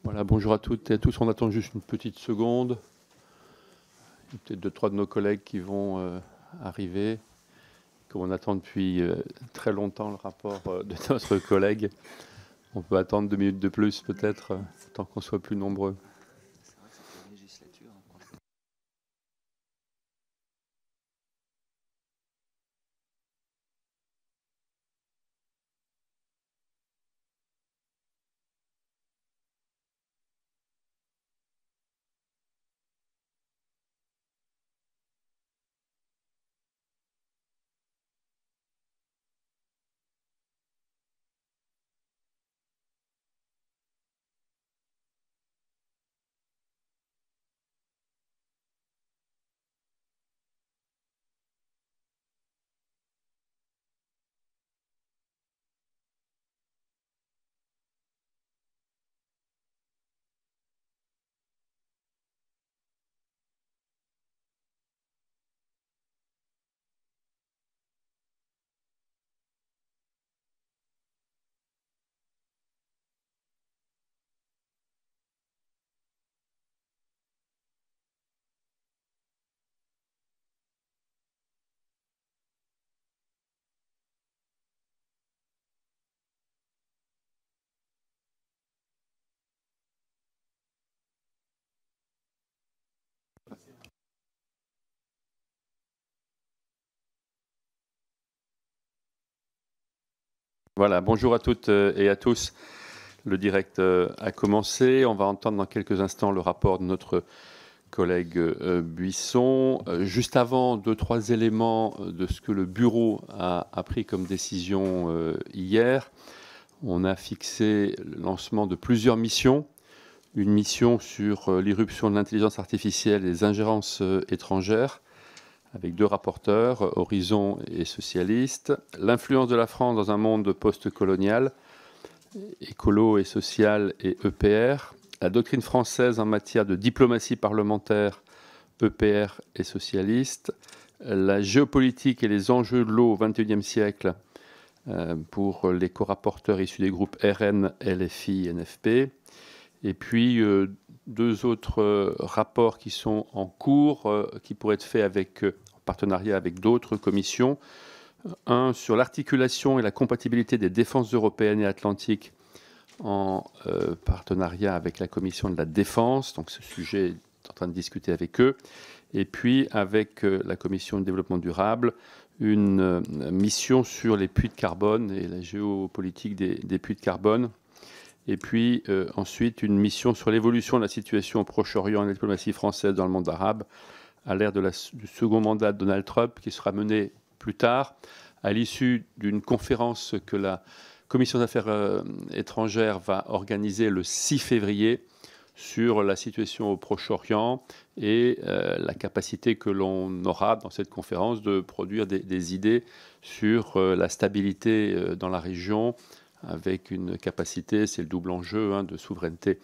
Voilà, bonjour à toutes et à tous. On attend juste une petite seconde. Il y a peut-être 2-3 de nos collègues qui vont arriver. Comme on attend depuis très longtemps le rapport de notre collègue, on peut attendre 2 minutes de plus peut-être, tant qu'on soit plus nombreux. C'est vrai que c'était une législature. Voilà, bonjour à toutes et à tous. Le direct a commencé. On va entendre dans quelques instants le rapport de notre collègue Buisson. Juste avant, 2-3 éléments de ce que le bureau a pris comme décision hier. On a fixé le lancement de plusieurs missions. Une mission sur l'irruption de l'intelligence artificielle et les ingérences étrangères, avec 2 rapporteurs, Horizon et Socialiste. L'influence de la France dans un monde post-colonial, écolo et social et EPR. La doctrine française en matière de diplomatie parlementaire, EPR et Socialiste. La géopolitique et les enjeux de l'eau au XXIe siècle, pour les co-rapporteurs issus des groupes RN, LFI et NFP. Et puis 2 autres rapports qui sont en cours, qui pourraient être faits en partenariat avec d'autres commissions. Un sur l'articulation et la compatibilité des défenses européennes et atlantiques en partenariat avec la commission de la défense. Donc ce sujet est en train de discuter avec eux. Et puis avec la commission de développement durable, une mission sur les puits de carbone et la géopolitique des puits de carbone. Et puis ensuite une mission sur l'évolution de la situation au Proche-Orient et la diplomatie française dans le monde arabe, à l'ère du second mandat de Donald Trump, qui sera mené plus tard, à l'issue d'une conférence que la Commission des affaires étrangères va organiser le 6 février sur la situation au Proche-Orient et la capacité que l'on aura dans cette conférence de produire des idées sur la stabilité dans la région, avec une capacité, c'est le double enjeu, de souveraineté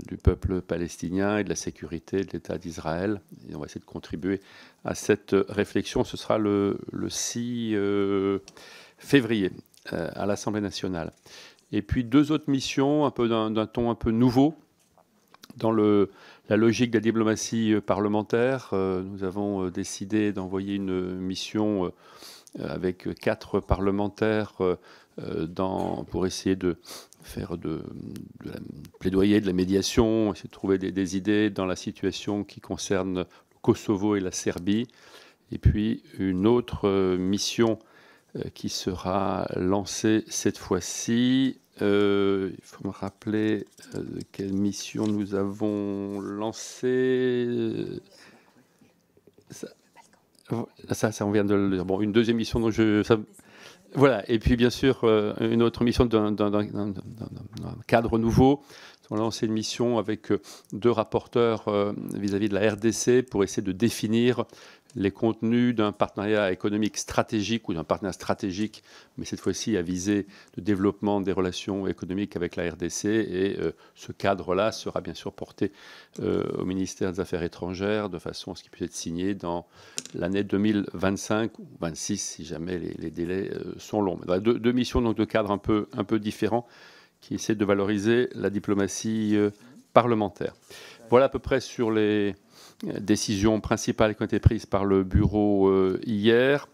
du peuple palestinien et de la sécurité de l'État d'Israël. Et on va essayer de contribuer à cette réflexion. Ce sera le 6 février à l'Assemblée nationale. Et puis 2 autres missions, un peu d'un ton un peu nouveau, dans la logique de la diplomatie parlementaire. Nous avons décidé d'envoyer une mission avec 4 parlementaires pour essayer de faire de la plaidoyer, de la médiation, essayer de trouver des idées dans la situation qui concerne le Kosovo et la Serbie. Et puis une autre mission qui sera lancée cette fois-ci. Il faut me rappeler quelle mission nous avons lancée. Ça, on vient de le dire. Bon, une deuxième mission dont voilà, et puis bien sûr une autre mission d'un cadre nouveau. On a lancé une mission avec 2 rapporteurs vis-à-vis de la RDC pour essayer de définir les contenus d'un partenariat économique stratégique ou d'un partenariat stratégique, mais cette fois-ci à viser le développement des relations économiques avec la RDC. Et ce cadre-là sera bien sûr porté au ministère des Affaires étrangères de façon à ce qu'il puisse être signé dans l'année 2025 ou 26 si jamais les délais sont longs. 2 missions donc de cadres un peu différents qui essaie de valoriser la diplomatie parlementaire. Voilà à peu près sur les décisions principales qui ont été prises par le bureau hier.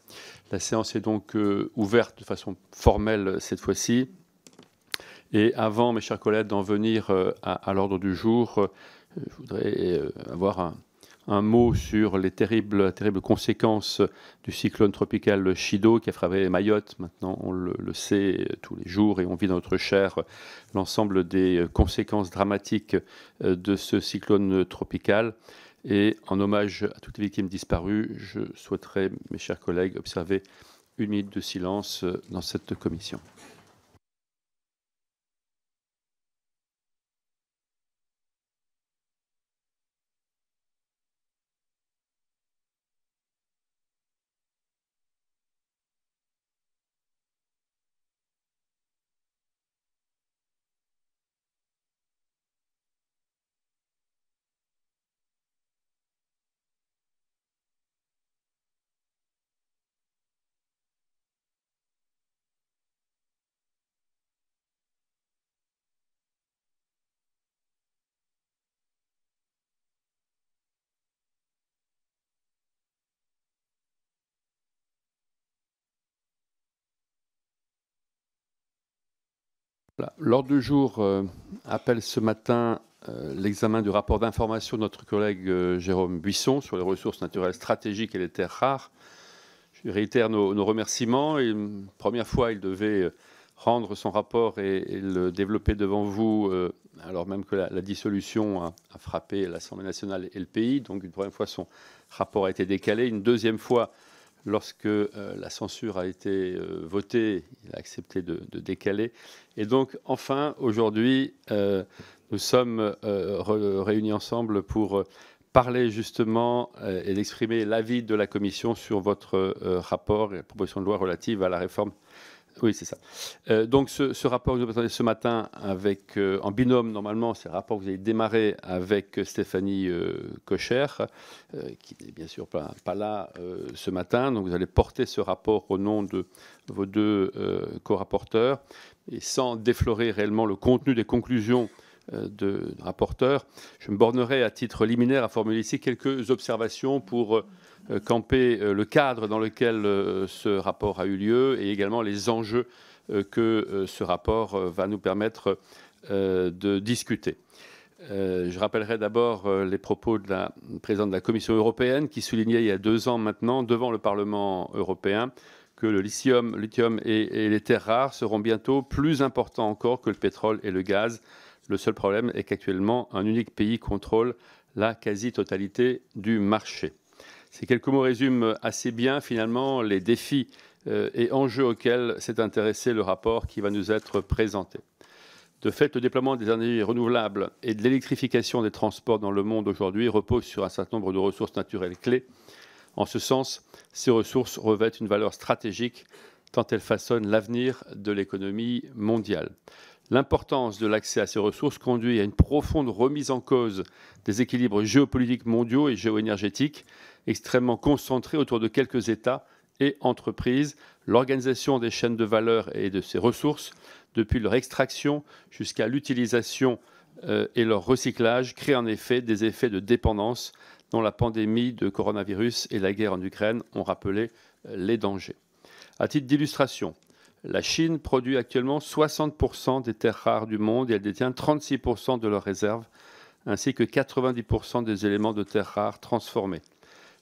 La séance est donc ouverte de façon formelle cette fois-ci. Et avant, mes chers collègues, d'en venir à l'ordre du jour, je voudrais avoir un mot sur les terribles conséquences du cyclone tropical Chido qui a frappé Mayotte. Maintenant, on le sait tous les jours et on vit dans notre chair l'ensemble des conséquences dramatiques de ce cyclone tropical. Et en hommage à toutes les victimes disparues, je souhaiterais, mes chers collègues, observer 1 minute de silence dans cette commission. Voilà. L'ordre du jour appelle ce matin l'examen du rapport d'information de notre collègue Jérôme Buisson sur les ressources naturelles stratégiques et les terres rares. Je réitère nos remerciements. Une première fois, il devait rendre son rapport et le développer devant vous, alors même que la dissolution a frappé l'Assemblée nationale et le pays. Donc une première fois, son rapport a été décalé. Une deuxième fois, lorsque la censure a été votée, il a accepté de décaler. Et donc, enfin, aujourd'hui, nous sommes réunis ensemble pour parler justement et d'exprimer l'avis de la Commission sur votre rapport et la proposition de loi relative à la réforme. Oui, c'est ça. Donc, ce rapport que vous présentez ce matin avec, en binôme, normalement, c'est un rapport que vous avez démarré avec Stéphanie Kocher, qui n'est bien sûr pas là ce matin. Donc, vous allez porter ce rapport au nom de vos deux co-rapporteurs. Et sans déflorer réellement le contenu des conclusions de rapporteurs, je me bornerai à titre liminaire à formuler ici quelques observations pour camper le cadre dans lequel ce rapport a eu lieu et également les enjeux que ce rapport va nous permettre de discuter. Je rappellerai d'abord les propos de la présidente de la Commission européenne qui soulignait il y a 2 ans maintenant devant le Parlement européen que le lithium et les terres rares seront bientôt plus importants encore que le pétrole et le gaz. Le seul problème est qu'actuellement, un unique pays contrôle la quasi-totalité du marché. Ces quelques mots résument assez bien, finalement, les défis et enjeux auxquels s'est intéressé le rapport qui va nous être présenté. De fait, le déploiement des énergies renouvelables et de l'électrification des transports dans le monde aujourd'hui repose sur un certain nombre de ressources naturelles clés. En ce sens, ces ressources revêtent une valeur stratégique tant elles façonnent l'avenir de l'économie mondiale. L'importance de l'accès à ces ressources conduit à une profonde remise en cause des équilibres géopolitiques mondiaux et géoénergétiques extrêmement concentrés autour de quelques États et entreprises. L'organisation des chaînes de valeur et de ces ressources, depuis leur extraction jusqu'à l'utilisation et leur recyclage, crée en effet des effets de dépendance dont la pandémie de coronavirus et la guerre en Ukraine ont rappelé les dangers. À titre d'illustration, la Chine produit actuellement 60% des terres rares du monde et elle détient 36% de leurs réserves, ainsi que 90% des éléments de terres rares transformés.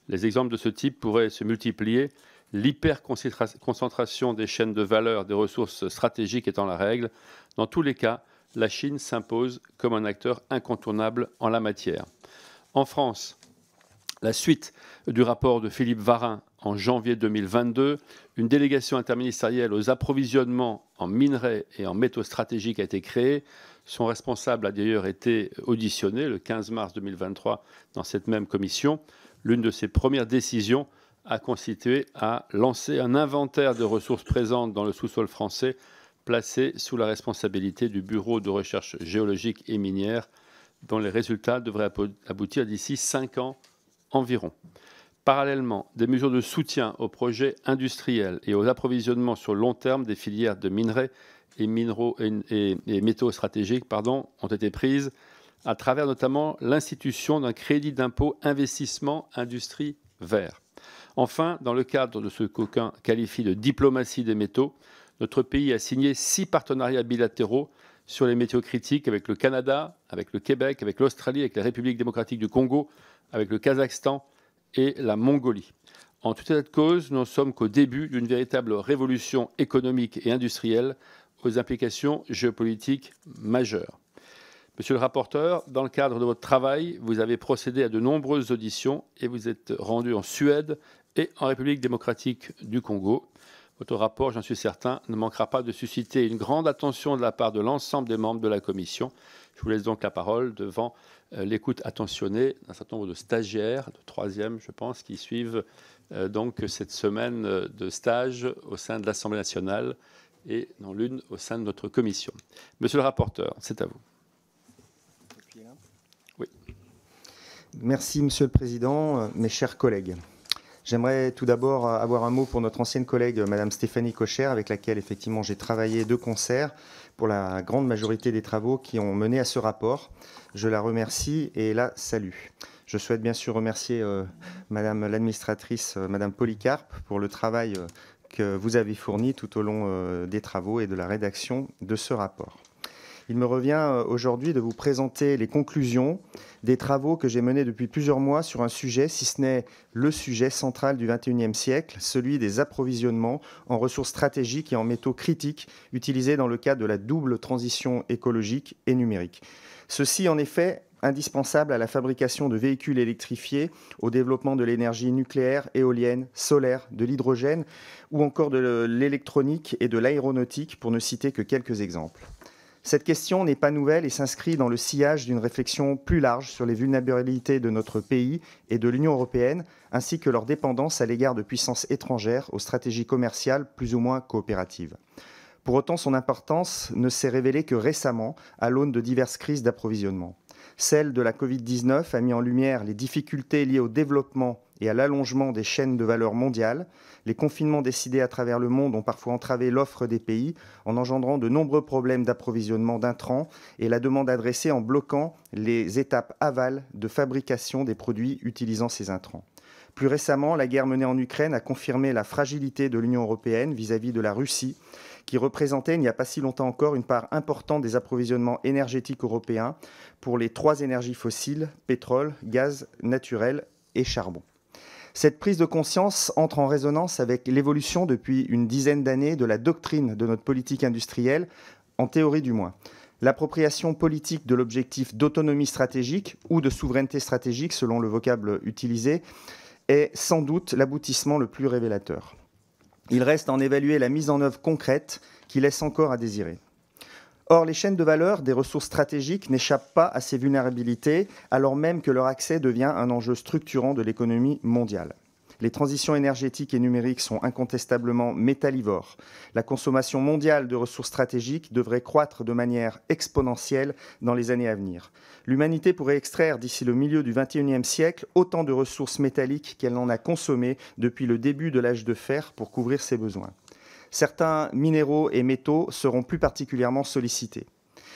Les exemples de ce type pourraient se multiplier, l'hyperconcentration des chaînes de valeur des ressources stratégiques étant la règle. Dans tous les cas, la Chine s'impose comme un acteur incontournable en la matière. En France, la suite du rapport de Philippe Varin en janvier 2022, une délégation interministérielle aux approvisionnements en minerais et en métaux stratégiques a été créée. Son responsable a d'ailleurs été auditionné le 15 mars 2023 dans cette même commission. L'une de ses premières décisions a consisté à lancer un inventaire de ressources présentes dans le sous-sol français, placé sous la responsabilité du Bureau de recherche géologique et minière, dont les résultats devraient aboutir d'ici 5 ans environ. Parallèlement, des mesures de soutien aux projets industriels et aux approvisionnements sur long terme des filières de minerais et métaux stratégiques ont été prises à travers notamment l'institution d'un crédit d'impôt investissement industrie vert. Enfin, dans le cadre de ce qu'aucuns qualifient de diplomatie des métaux, notre pays a signé 6 partenariats bilatéraux sur les métaux critiques avec le Canada, avec le Québec, avec l'Australie, avec la République démocratique du Congo, avec le Kazakhstan et la Mongolie. En tout état de cause, nous ne sommes qu'au début d'une véritable révolution économique et industrielle aux implications géopolitiques majeures. Monsieur le rapporteur, dans le cadre de votre travail, vous avez procédé à de nombreuses auditions et vous êtes rendu en Suède et en République démocratique du Congo. Votre rapport, j'en suis certain, ne manquera pas de susciter une grande attention de la part de l'ensemble des membres de la Commission. Je vous laisse donc la parole devant l'écoute attentionnée d'un certain nombre de stagiaires, de troisième, je pense, qui suivent donc cette semaine de stage au sein de l'Assemblée nationale et dans l'une au sein de notre commission. Monsieur le rapporteur, c'est à vous. Oui. Merci, Monsieur le Président, mes chers collègues. J'aimerais tout d'abord avoir un mot pour notre ancienne collègue, Madame Stéphanie Kocher, avec laquelle effectivement j'ai travaillé de concert pour la grande majorité des travaux qui ont mené à ce rapport. Je la remercie et la salue. Je souhaite bien sûr remercier Madame l'administratrice, Madame Polycarpe, pour le travail que vous avez fourni tout au long des travaux et de la rédaction de ce rapport. Il me revient aujourd'hui de vous présenter les conclusions des travaux que j'ai menés depuis plusieurs mois sur un sujet, si ce n'est le sujet central du XXIe siècle, celui des approvisionnements en ressources stratégiques et en métaux critiques utilisés dans le cadre de la double transition écologique et numérique. Ceci, en effet, indispensable à la fabrication de véhicules électrifiés, au développement de l'énergie nucléaire, éolienne, solaire, de l'hydrogène ou encore de l'électronique et de l'aéronautique, pour ne citer que quelques exemples. Cette question n'est pas nouvelle et s'inscrit dans le sillage d'une réflexion plus large sur les vulnérabilités de notre pays et de l'Union européenne, ainsi que leur dépendance à l'égard de puissances étrangères aux stratégies commerciales plus ou moins coopératives. Pour autant, son importance ne s'est révélée que récemment à l'aune de diverses crises d'approvisionnement. Celle de la Covid-19 a mis en lumière les difficultés liées au développement et à l'allongement des chaînes de valeur mondiales. Les confinements décidés à travers le monde ont parfois entravé l'offre des pays en engendrant de nombreux problèmes d'approvisionnement d'intrants et la demande adressée en bloquant les étapes aval de fabrication des produits utilisant ces intrants. Plus récemment, la guerre menée en Ukraine a confirmé la fragilité de l'Union européenne vis-à-vis de la Russie, qui représentait il n'y a pas si longtemps encore une part importante des approvisionnements énergétiques européens pour les 3 énergies fossiles, pétrole, gaz naturel et charbon. Cette prise de conscience entre en résonance avec l'évolution depuis une dizaine d'années de la doctrine de notre politique industrielle, en théorie du moins. L'appropriation politique de l'objectif d'autonomie stratégique ou de souveraineté stratégique, selon le vocable utilisé, est sans doute l'aboutissement le plus révélateur. Il reste à en évaluer la mise en œuvre concrète qui laisse encore à désirer. Or, les chaînes de valeur des ressources stratégiques n'échappent pas à ces vulnérabilités, alors même que leur accès devient un enjeu structurant de l'économie mondiale. Les transitions énergétiques et numériques sont incontestablement métallivores. La consommation mondiale de ressources stratégiques devrait croître de manière exponentielle dans les années à venir. L'humanité pourrait extraire d'ici le milieu du XXIe siècle autant de ressources métalliques qu'elle en a consommées depuis le début de l'âge de fer pour couvrir ses besoins. Certains minéraux et métaux seront plus particulièrement sollicités.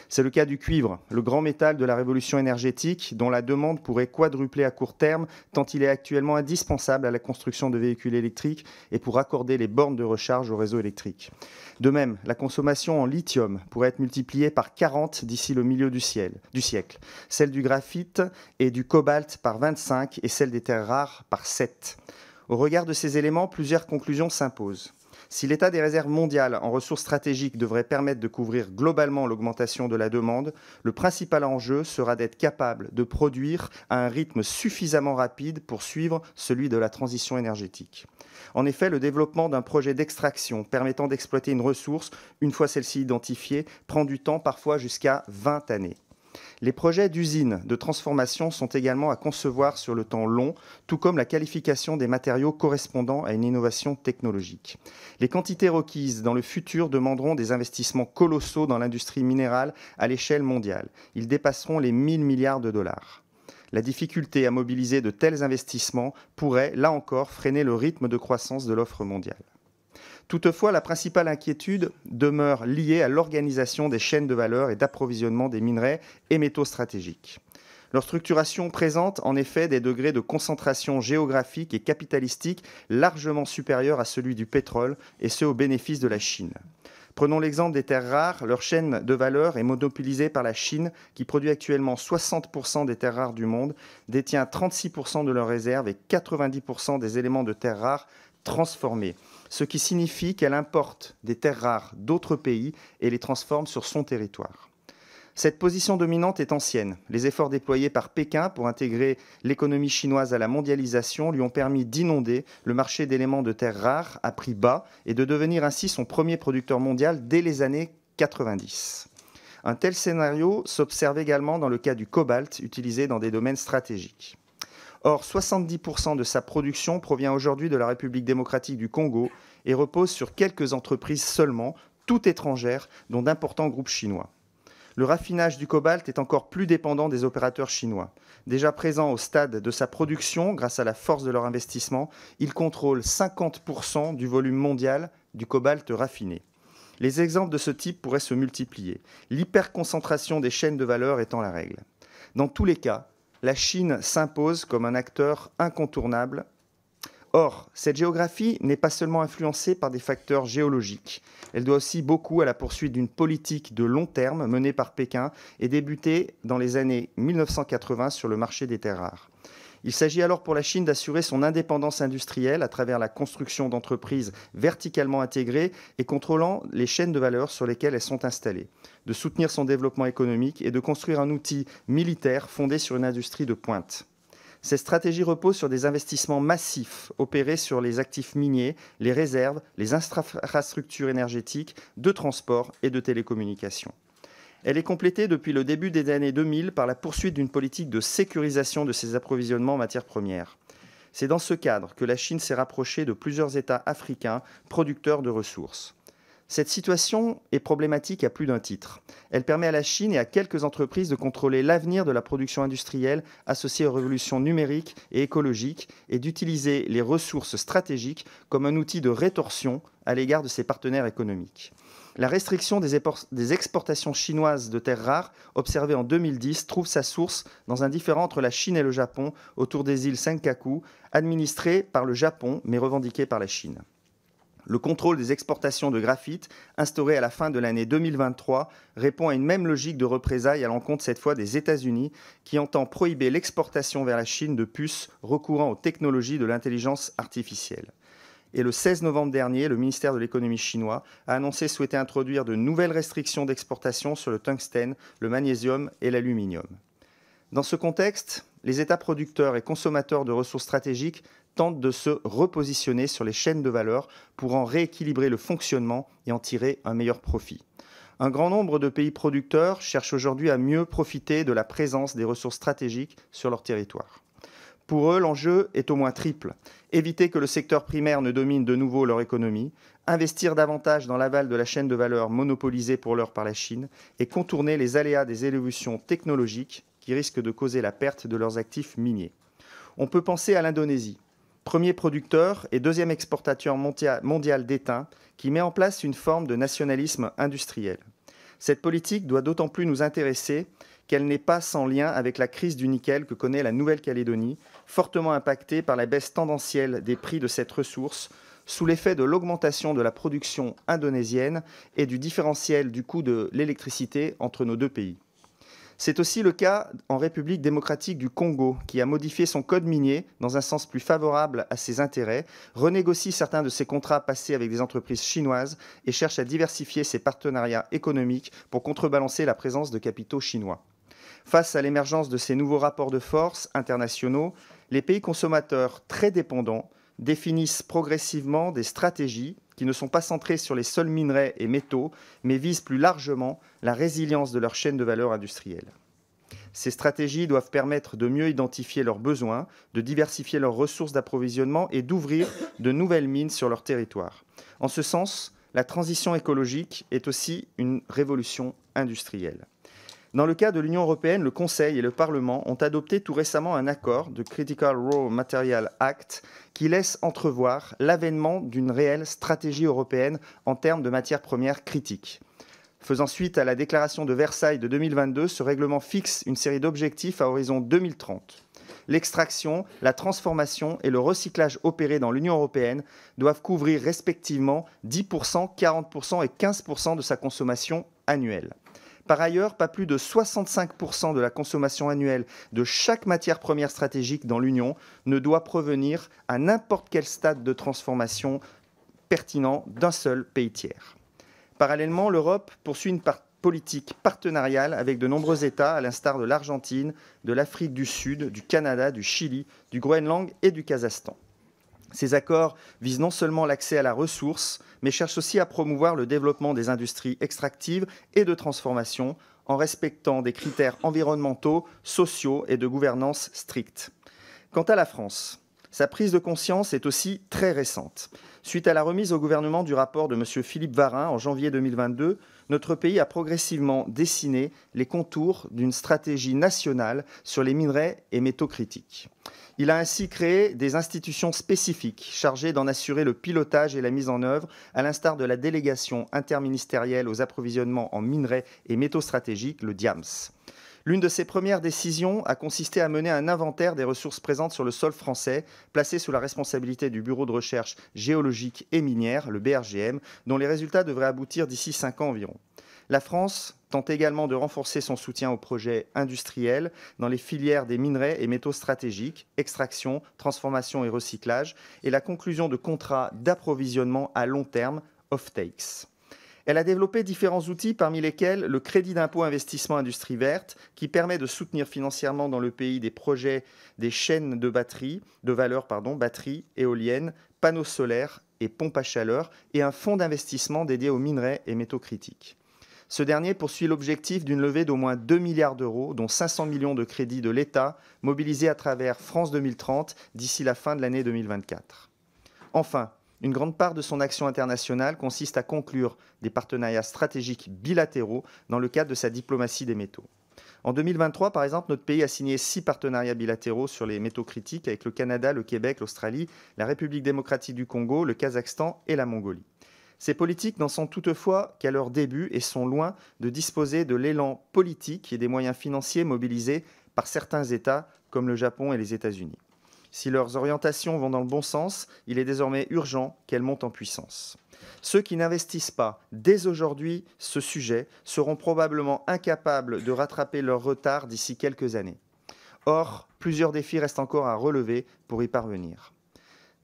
C'est le cas du cuivre, le grand métal de la révolution énergétique, dont la demande pourrait quadrupler à court terme, tant il est actuellement indispensable à la construction de véhicules électriques et pour accorder les bornes de recharge au réseau électrique. De même, la consommation en lithium pourrait être multipliée par 40 d'ici le milieu du siècle, celle du graphite et du cobalt par 25 et celle des terres rares par 7. Au regard de ces éléments, plusieurs conclusions s'imposent. Si l'état des réserves mondiales en ressources stratégiques devrait permettre de couvrir globalement l'augmentation de la demande, le principal enjeu sera d'être capable de produire à un rythme suffisamment rapide pour suivre celui de la transition énergétique. En effet, le développement d'un projet d'extraction permettant d'exploiter une ressource, une fois celle-ci identifiée, prend du temps, parfois jusqu'à 20 années. Les projets d'usines de transformation sont également à concevoir sur le temps long, tout comme la qualification des matériaux correspondant à une innovation technologique. Les quantités requises dans le futur demanderont des investissements colossaux dans l'industrie minérale à l'échelle mondiale. Ils dépasseront les 1 000 milliards de dollars. La difficulté à mobiliser de tels investissements pourrait, là encore, freiner le rythme de croissance de l'offre mondiale. Toutefois, la principale inquiétude demeure liée à l'organisation des chaînes de valeur et d'approvisionnement des minerais et métaux stratégiques. Leur structuration présente en effet des degrés de concentration géographique et capitalistique largement supérieurs à celui du pétrole, et ce au bénéfice de la Chine. Prenons l'exemple des terres rares. Leur chaîne de valeur est monopolisée par la Chine, qui produit actuellement 60% des terres rares du monde, détient 36% de leurs réserves et 90% des éléments de terres rares transformés, ce qui signifie qu'elle importe des terres rares d'autres pays et les transforme sur son territoire. Cette position dominante est ancienne. Les efforts déployés par Pékin pour intégrer l'économie chinoise à la mondialisation lui ont permis d'inonder le marché d'éléments de terres rares à prix bas et de devenir ainsi son premier producteur mondial dès les années 90. Un tel scénario s'observe également dans le cas du cobalt utilisé dans des domaines stratégiques. Or, 70% de sa production provient aujourd'hui de la République démocratique du Congo et repose sur quelques entreprises seulement, toutes étrangères, dont d'importants groupes chinois. Le raffinage du cobalt est encore plus dépendant des opérateurs chinois. Déjà présents au stade de sa production, grâce à la force de leur investissement, ils contrôlent 50% du volume mondial du cobalt raffiné. Les exemples de ce type pourraient se multiplier, l'hyperconcentration des chaînes de valeur étant la règle. Dans tous les cas, la Chine s'impose comme un acteur incontournable. Or, cette géographie n'est pas seulement influencée par des facteurs géologiques. Elle doit aussi beaucoup à la poursuite d'une politique de long terme menée par Pékin et débutée dans les années 1980 sur le marché des terres rares. Il s'agit alors pour la Chine d'assurer son indépendance industrielle à travers la construction d'entreprises verticalement intégrées et contrôlant les chaînes de valeur sur lesquelles elles sont installées, de soutenir son développement économique et de construire un outil militaire fondé sur une industrie de pointe. Cette stratégie repose sur des investissements massifs opérés sur les actifs miniers, les réserves, les infrastructures énergétiques, de transport et de télécommunications. Elle est complétée depuis le début des années 2000 par la poursuite d'une politique de sécurisation de ses approvisionnements en matières premières. C'est dans ce cadre que la Chine s'est rapprochée de plusieurs États africains producteurs de ressources. Cette situation est problématique à plus d'un titre. Elle permet à la Chine et à quelques entreprises de contrôler l'avenir de la production industrielle associée aux révolutions numériques et écologiques et d'utiliser les ressources stratégiques comme un outil de rétorsion à l'égard de ses partenaires économiques. La restriction des exportations chinoises de terres rares observée en 2010 trouve sa source dans un différend entre la Chine et le Japon autour des îles Senkaku, administrées par le Japon mais revendiquées par la Chine. Le contrôle des exportations de graphite, instauré à la fin de l'année 2023, répond à une même logique de représailles à l'encontre cette fois des États-Unis, qui entend prohiber l'exportation vers la Chine de puces recourant aux technologies de l'intelligence artificielle. Et le 16 novembre dernier, le ministère de l'économie chinois a annoncé souhaiter introduire de nouvelles restrictions d'exportation sur le tungstène, le magnésium et l'aluminium. Dans ce contexte, les États producteurs et consommateurs de ressources stratégiques tentent de se repositionner sur les chaînes de valeur pour en rééquilibrer le fonctionnement et en tirer un meilleur profit. Un grand nombre de pays producteurs cherchent aujourd'hui à mieux profiter de la présence des ressources stratégiques sur leur territoire. Pour eux, l'enjeu est au moins triple. Éviter que le secteur primaire ne domine de nouveau leur économie, investir davantage dans l'aval de la chaîne de valeur monopolisée pour l'heure par la Chine et contourner les aléas des évolutions technologiques qui risquent de causer la perte de leurs actifs miniers. On peut penser à l'Indonésie, premier producteur et deuxième exportateur mondial d'étain, qui met en place une forme de nationalisme industriel. Cette politique doit d'autant plus nous intéresser qu'elle n'est pas sans lien avec la crise du nickel que connaît la Nouvelle-Calédonie, fortement impactée par la baisse tendancielle des prix de cette ressource, sous l'effet de l'augmentation de la production indonésienne et du différentiel du coût de l'électricité entre nos deux pays. C'est aussi le cas en République démocratique du Congo, qui a modifié son code minier dans un sens plus favorable à ses intérêts, renégocie certains de ses contrats passés avec des entreprises chinoises et cherche à diversifier ses partenariats économiques pour contrebalancer la présence de capitaux chinois. Face à l'émergence de ces nouveaux rapports de force internationaux, les pays consommateurs très dépendants définissent progressivement des stratégies qui ne sont pas centrées sur les seuls minerais et métaux, mais visent plus largement la résilience de leur chaîne de valeur industrielle. Ces stratégies doivent permettre de mieux identifier leurs besoins, de diversifier leurs ressources d'approvisionnement et d'ouvrir de nouvelles mines sur leur territoire. En ce sens, la transition écologique est aussi une révolution industrielle. Dans le cas de l'Union européenne, le Conseil et le Parlement ont adopté tout récemment un accord de Critical Raw Material Act qui laisse entrevoir l'avènement d'une réelle stratégie européenne en termes de matières premières critiques. Faisant suite à la déclaration de Versailles de 2022, ce règlement fixe une série d'objectifs à horizon 2030. L'extraction, la transformation et le recyclage opérés dans l'Union européenne doivent couvrir respectivement 10%, 40% et 15% de sa consommation annuelle. Par ailleurs, pas plus de 65% de la consommation annuelle de chaque matière première stratégique dans l'Union ne doit provenir à n'importe quel stade de transformation pertinent d'un seul pays tiers. Parallèlement, l'Europe poursuit une politique partenariale avec de nombreux États, à l'instar de l'Argentine, de l'Afrique du Sud, du Canada, du Chili, du Groenland et du Kazakhstan. Ces accords visent non seulement l'accès à la ressource, mais cherchent aussi à promouvoir le développement des industries extractives et de transformation en respectant des critères environnementaux, sociaux et de gouvernance stricts. Quant à la France, sa prise de conscience est aussi très récente. Suite à la remise au gouvernement du rapport de M. Philippe Varin en janvier 2022, notre pays a progressivement dessiné les contours d'une stratégie nationale sur les minerais et métaux critiques. Il a ainsi créé des institutions spécifiques chargées d'en assurer le pilotage et la mise en œuvre, à l'instar de la délégation interministérielle aux approvisionnements en minerais et métaux stratégiques, le DIAMS. L'une de ses premières décisions a consisté à mener un inventaire des ressources présentes sur le sol français, placé sous la responsabilité du Bureau de recherche géologique et minière, le BRGM, dont les résultats devraient aboutir d'ici 5 ans environ. La France tente également de renforcer son soutien aux projets industriels dans les filières des minerais et métaux stratégiques, extraction, transformation et recyclage, et la conclusion de contrats d'approvisionnement à long terme, off-takes. Elle a développé différents outils, parmi lesquels le crédit d'impôt investissement industrie verte, qui permet de soutenir financièrement dans le pays des projets des chaînes de batteries, éoliennes, panneaux solaires et pompes à chaleur, et un fonds d'investissement dédié aux minerais et métaux critiques. Ce dernier poursuit l'objectif d'une levée d'au moins 2 milliards d'euros, dont 500 millions de crédits de l'État, mobilisés à travers France 2030 d'ici la fin de l'année 2024. Enfin, une grande part de son action internationale consiste à conclure des partenariats stratégiques bilatéraux dans le cadre de sa diplomatie des métaux. En 2023, par exemple, notre pays a signé 6 partenariats bilatéraux sur les métaux critiques avec le Canada, le Québec, l'Australie, la République démocratique du Congo, le Kazakhstan et la Mongolie. Ces politiques n'en sont toutefois qu'à leur début et sont loin de disposer de l'élan politique et des moyens financiers mobilisés par certains États comme le Japon et les États-Unis. Si leurs orientations vont dans le bon sens, il est désormais urgent qu'elles montent en puissance. Ceux qui n'investissent pas dès aujourd'hui ce sujet seront probablement incapables de rattraper leur retard d'ici quelques années. Or, plusieurs défis restent encore à relever pour y parvenir.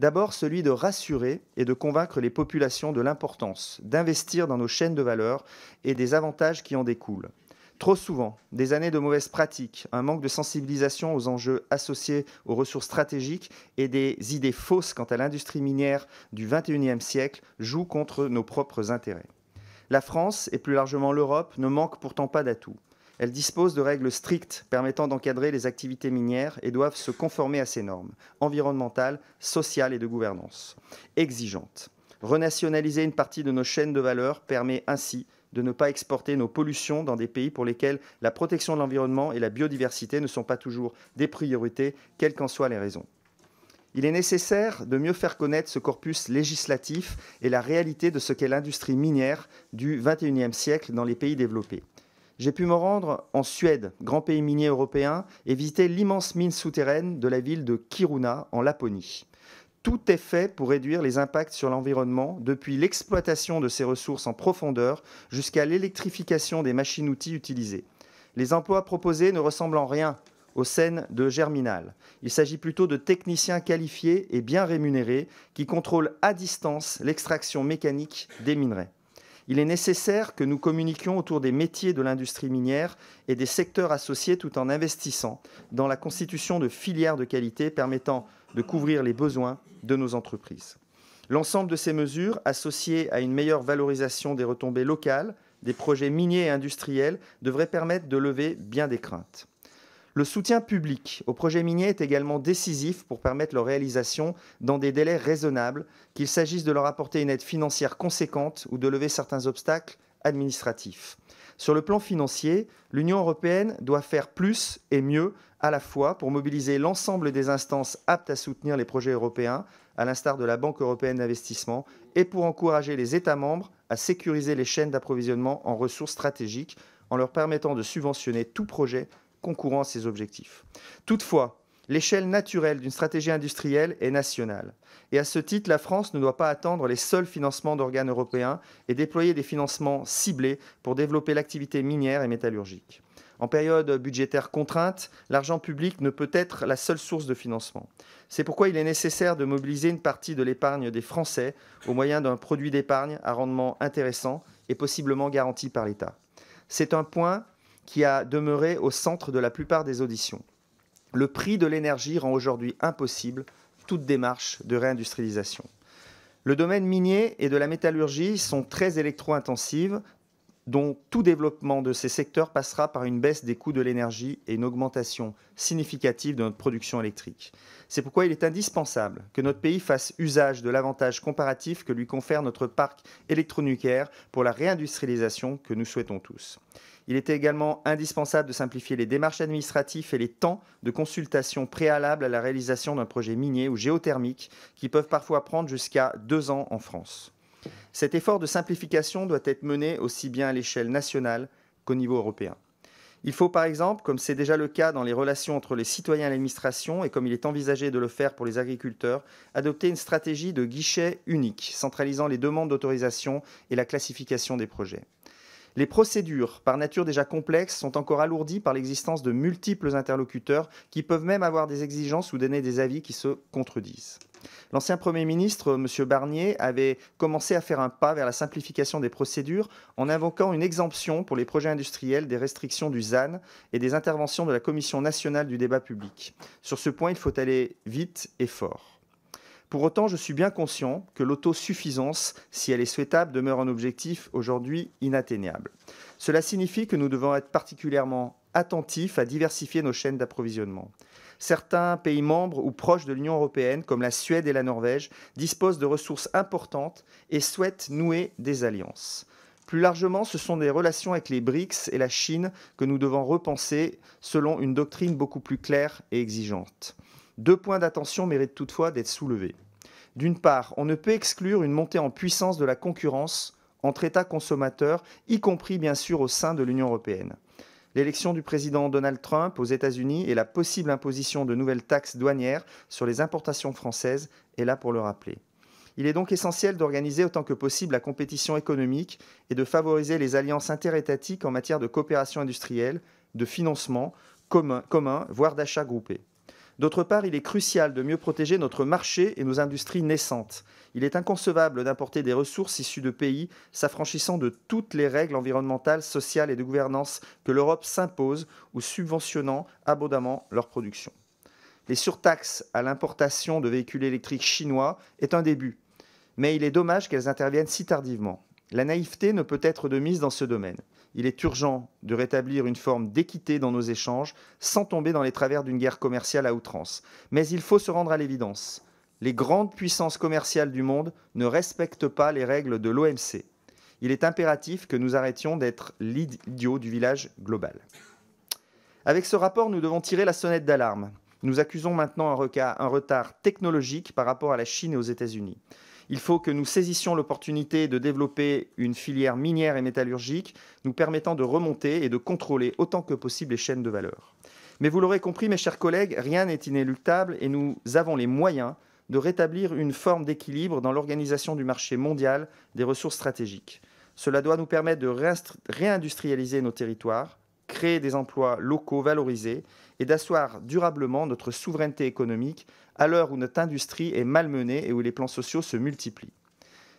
D'abord, celui de rassurer et de convaincre les populations de l'importance d'investir dans nos chaînes de valeur et des avantages qui en découlent. Trop souvent, des années de mauvaises pratiques, un manque de sensibilisation aux enjeux associés aux ressources stratégiques et des idées fausses quant à l'industrie minière du XXIe siècle jouent contre nos propres intérêts. La France, et plus largement l'Europe, ne manque pourtant pas d'atouts. Elles disposent de règles strictes permettant d'encadrer les activités minières et doivent se conformer à ces normes environnementales, sociales et de gouvernance exigeantes. Renationaliser une partie de nos chaînes de valeur permet ainsi de ne pas exporter nos pollutions dans des pays pour lesquels la protection de l'environnement et la biodiversité ne sont pas toujours des priorités, quelles qu'en soient les raisons. Il est nécessaire de mieux faire connaître ce corpus législatif et la réalité de ce qu'est l'industrie minière du XXIe siècle dans les pays développés. J'ai pu me rendre en Suède, grand pays minier européen, et visiter l'immense mine souterraine de la ville de Kiruna, en Laponie. Tout est fait pour réduire les impacts sur l'environnement, depuis l'exploitation de ces ressources en profondeur jusqu'à l'électrification des machines-outils utilisées. Les emplois proposés ne ressemblent en rien aux scènes de Germinal. Il s'agit plutôt de techniciens qualifiés et bien rémunérés qui contrôlent à distance l'extraction mécanique des minerais. Il est nécessaire que nous communiquions autour des métiers de l'industrie minière et des secteurs associés tout en investissant dans la constitution de filières de qualité permettant de couvrir les besoins de nos entreprises. L'ensemble de ces mesures, associées à une meilleure valorisation des retombées locales, des projets miniers et industriels, devraient permettre de lever bien des craintes. Le soutien public aux projets miniers est également décisif pour permettre leur réalisation dans des délais raisonnables, qu'il s'agisse de leur apporter une aide financière conséquente ou de lever certains obstacles administratifs. Sur le plan financier, l'Union européenne doit faire plus et mieux à la fois pour mobiliser l'ensemble des instances aptes à soutenir les projets européens, à l'instar de la Banque européenne d'investissement, et pour encourager les États membres à sécuriser les chaînes d'approvisionnement en ressources stratégiques en leur permettant de subventionner tout projet concourant à ces objectifs. Toutefois, l'échelle naturelle d'une stratégie industrielle est nationale. Et à ce titre, la France ne doit pas attendre les seuls financements d'organes européens et déployer des financements ciblés pour développer l'activité minière et métallurgique. En période budgétaire contrainte, l'argent public ne peut être la seule source de financement. C'est pourquoi il est nécessaire de mobiliser une partie de l'épargne des Français au moyen d'un produit d'épargne à rendement intéressant et possiblement garanti par l'État. C'est un point qui a demeuré au centre de la plupart des auditions. Le prix de l'énergie rend aujourd'hui impossible toute démarche de réindustrialisation. Le domaine minier et de la métallurgie sont très électro-intensifs, dont tout développement de ces secteurs passera par une baisse des coûts de l'énergie et une augmentation significative de notre production électrique. C'est pourquoi il est indispensable que notre pays fasse usage de l'avantage comparatif que lui confère notre parc électronucléaire pour la réindustrialisation que nous souhaitons tous. Il est également indispensable de simplifier les démarches administratives et les temps de consultation préalables à la réalisation d'un projet minier ou géothermique qui peuvent parfois prendre jusqu'à 2 ans en France. Cet effort de simplification doit être mené aussi bien à l'échelle nationale qu'au niveau européen. Il faut par exemple, comme c'est déjà le cas dans les relations entre les citoyens et l'administration et comme il est envisagé de le faire pour les agriculteurs, adopter une stratégie de guichet unique, centralisant les demandes d'autorisation et la classification des projets. Les procédures, par nature déjà complexes, sont encore alourdies par l'existence de multiples interlocuteurs qui peuvent même avoir des exigences ou donner des avis qui se contredisent. L'ancien Premier ministre, M. Barnier, avait commencé à faire un pas vers la simplification des procédures en invoquant une exemption pour les projets industriels des restrictions du ZAN et des interventions de la Commission nationale du débat public. Sur ce point, il faut aller vite et fort. Pour autant, je suis bien conscient que l'autosuffisance, si elle est souhaitable, demeure un objectif aujourd'hui inatteignable. Cela signifie que nous devons être particulièrement attentifs à diversifier nos chaînes d'approvisionnement. Certains pays membres ou proches de l'Union européenne, comme la Suède et la Norvège, disposent de ressources importantes et souhaitent nouer des alliances. Plus largement, ce sont des relations avec les BRICS et la Chine que nous devons repenser selon une doctrine beaucoup plus claire et exigeante. 2 points d'attention méritent toutefois d'être soulevés. D'une part, on ne peut exclure une montée en puissance de la concurrence entre États consommateurs, y compris bien sûr au sein de l'Union européenne. L'élection du président Donald Trump aux États-Unis et la possible imposition de nouvelles taxes douanières sur les importations françaises est là pour le rappeler. Il est donc essentiel d'organiser autant que possible la compétition économique et de favoriser les alliances interétatiques en matière de coopération industrielle, de financement commun, voire d'achat groupé. D'autre part, il est crucial de mieux protéger notre marché et nos industries naissantes. Il est inconcevable d'importer des ressources issues de pays s'affranchissant de toutes les règles environnementales, sociales et de gouvernance que l'Europe s'impose ou subventionnant abondamment leur production. Les surtaxes à l'importation de véhicules électriques chinois est un début, mais il est dommage qu'elles interviennent si tardivement. La naïveté ne peut être de mise dans ce domaine. Il est urgent de rétablir une forme d'équité dans nos échanges sans tomber dans les travers d'une guerre commerciale à outrance. Mais il faut se rendre à l'évidence. Les grandes puissances commerciales du monde ne respectent pas les règles de l'OMC. Il est impératif que nous arrêtions d'être l'idiot du village global. Avec ce rapport, nous devons tirer la sonnette d'alarme. Nous accusons maintenant un retard technologique par rapport à la Chine et aux États-Unis. Il faut que nous saisissions l'opportunité de développer une filière minière et métallurgique nous permettant de remonter et de contrôler autant que possible les chaînes de valeur. Mais vous l'aurez compris, mes chers collègues, rien n'est inéluctable et nous avons les moyens de rétablir une forme d'équilibre dans l'organisation du marché mondial des ressources stratégiques. Cela doit nous permettre de réindustrialiser nos territoires, créer des emplois locaux valorisés et d'asseoir durablement notre souveraineté économique à l'heure où notre industrie est malmenée et où les plans sociaux se multiplient.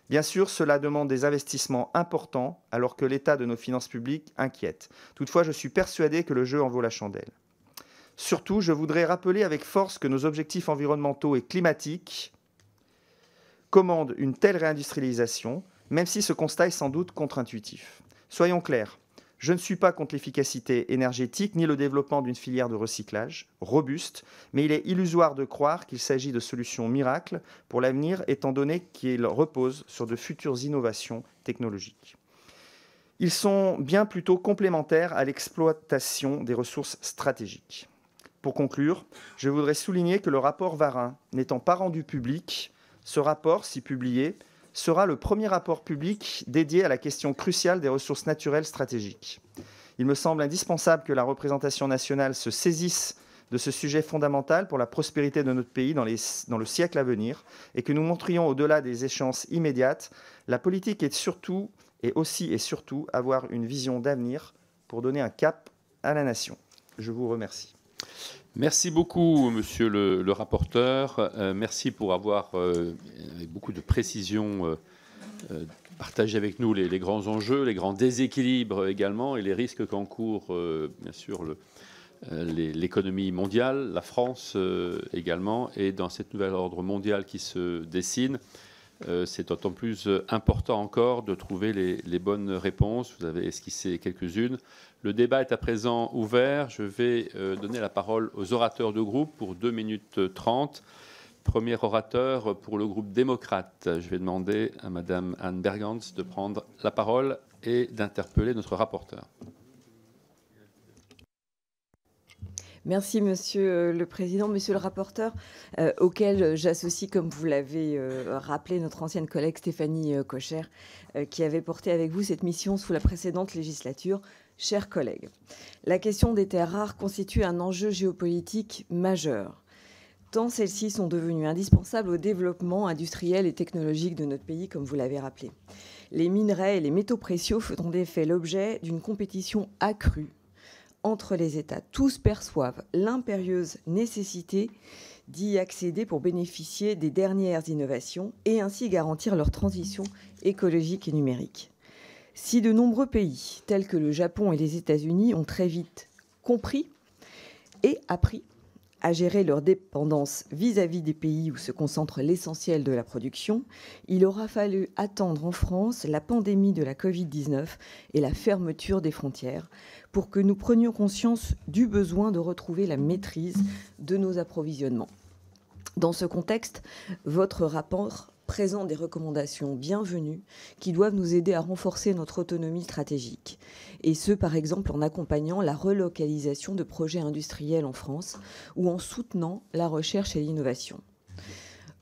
Bien sûr, cela demande des investissements importants alors que l'état de nos finances publiques inquiète. Toutefois, je suis persuadé que le jeu en vaut la chandelle. Surtout, je voudrais rappeler avec force que nos objectifs environnementaux et climatiques commandent une telle réindustrialisation, même si ce constat est sans doute contre-intuitif. Soyons clairs. Je ne suis pas contre l'efficacité énergétique ni le développement d'une filière de recyclage robuste, mais il est illusoire de croire qu'il s'agit de solutions miracles pour l'avenir, étant donné qu'il repose sur de futures innovations technologiques. Ils sont bien plutôt complémentaires à l'exploitation des ressources stratégiques. Pour conclure, je voudrais souligner que le rapport Varin n'étant pas rendu public, ce rapport, si publié, sera le premier rapport public dédié à la question cruciale des ressources naturelles stratégiques. Il me semble indispensable que la représentation nationale se saisisse de ce sujet fondamental pour la prospérité de notre pays dans le siècle à venir et que nous montrions au-delà des échéances immédiates, la politique est surtout et surtout avoir une vision d'avenir pour donner un cap à la nation. Je vous remercie. Merci beaucoup, monsieur le rapporteur. Merci pour avoir, avec beaucoup de précision, partagé avec nous les grands enjeux, les grands déséquilibres également et les risques qu'encourt, bien sûr, l'économie mondiale, la France également. Et dans cette nouvelle ordre mondial qui se dessine, c'est d'autant plus important encore de trouver les bonnes réponses. Vous avez esquissé quelques-unes. Le débat est à présent ouvert. Je vais donner la parole aux orateurs de groupe pour 2 minutes 30. Premier orateur pour le groupe démocrate. Je vais demander à Madame Anne Bergans de prendre la parole et d'interpeller notre rapporteur. Merci, Monsieur le Président, Monsieur le rapporteur, auquel j'associe, comme vous l'avez rappelé, notre ancienne collègue Stéphanie Cocher, qui avait porté avec vous cette mission sous la précédente législature. Chers collègues, la question des terres rares constitue un enjeu géopolitique majeur, tant celles-ci sont devenues indispensables au développement industriel et technologique de notre pays, comme vous l'avez rappelé. Les minerais et les métaux précieux font en effet l'objet d'une compétition accrue entre les États. Tous perçoivent l'impérieuse nécessité d'y accéder pour bénéficier des dernières innovations et ainsi garantir leur transition écologique et numérique. Si de nombreux pays, tels que le Japon et les États-Unis, ont très vite compris et appris à gérer leur dépendance vis-à-vis des pays où se concentre l'essentiel de la production, il aura fallu attendre en France la pandémie de la Covid-19 et la fermeture des frontières pour que nous prenions conscience du besoin de retrouver la maîtrise de nos approvisionnements. Dans ce contexte, votre rapport présente des recommandations bienvenues qui doivent nous aider à renforcer notre autonomie stratégique. Et ce, par exemple, en accompagnant la relocalisation de projets industriels en France ou en soutenant la recherche et l'innovation.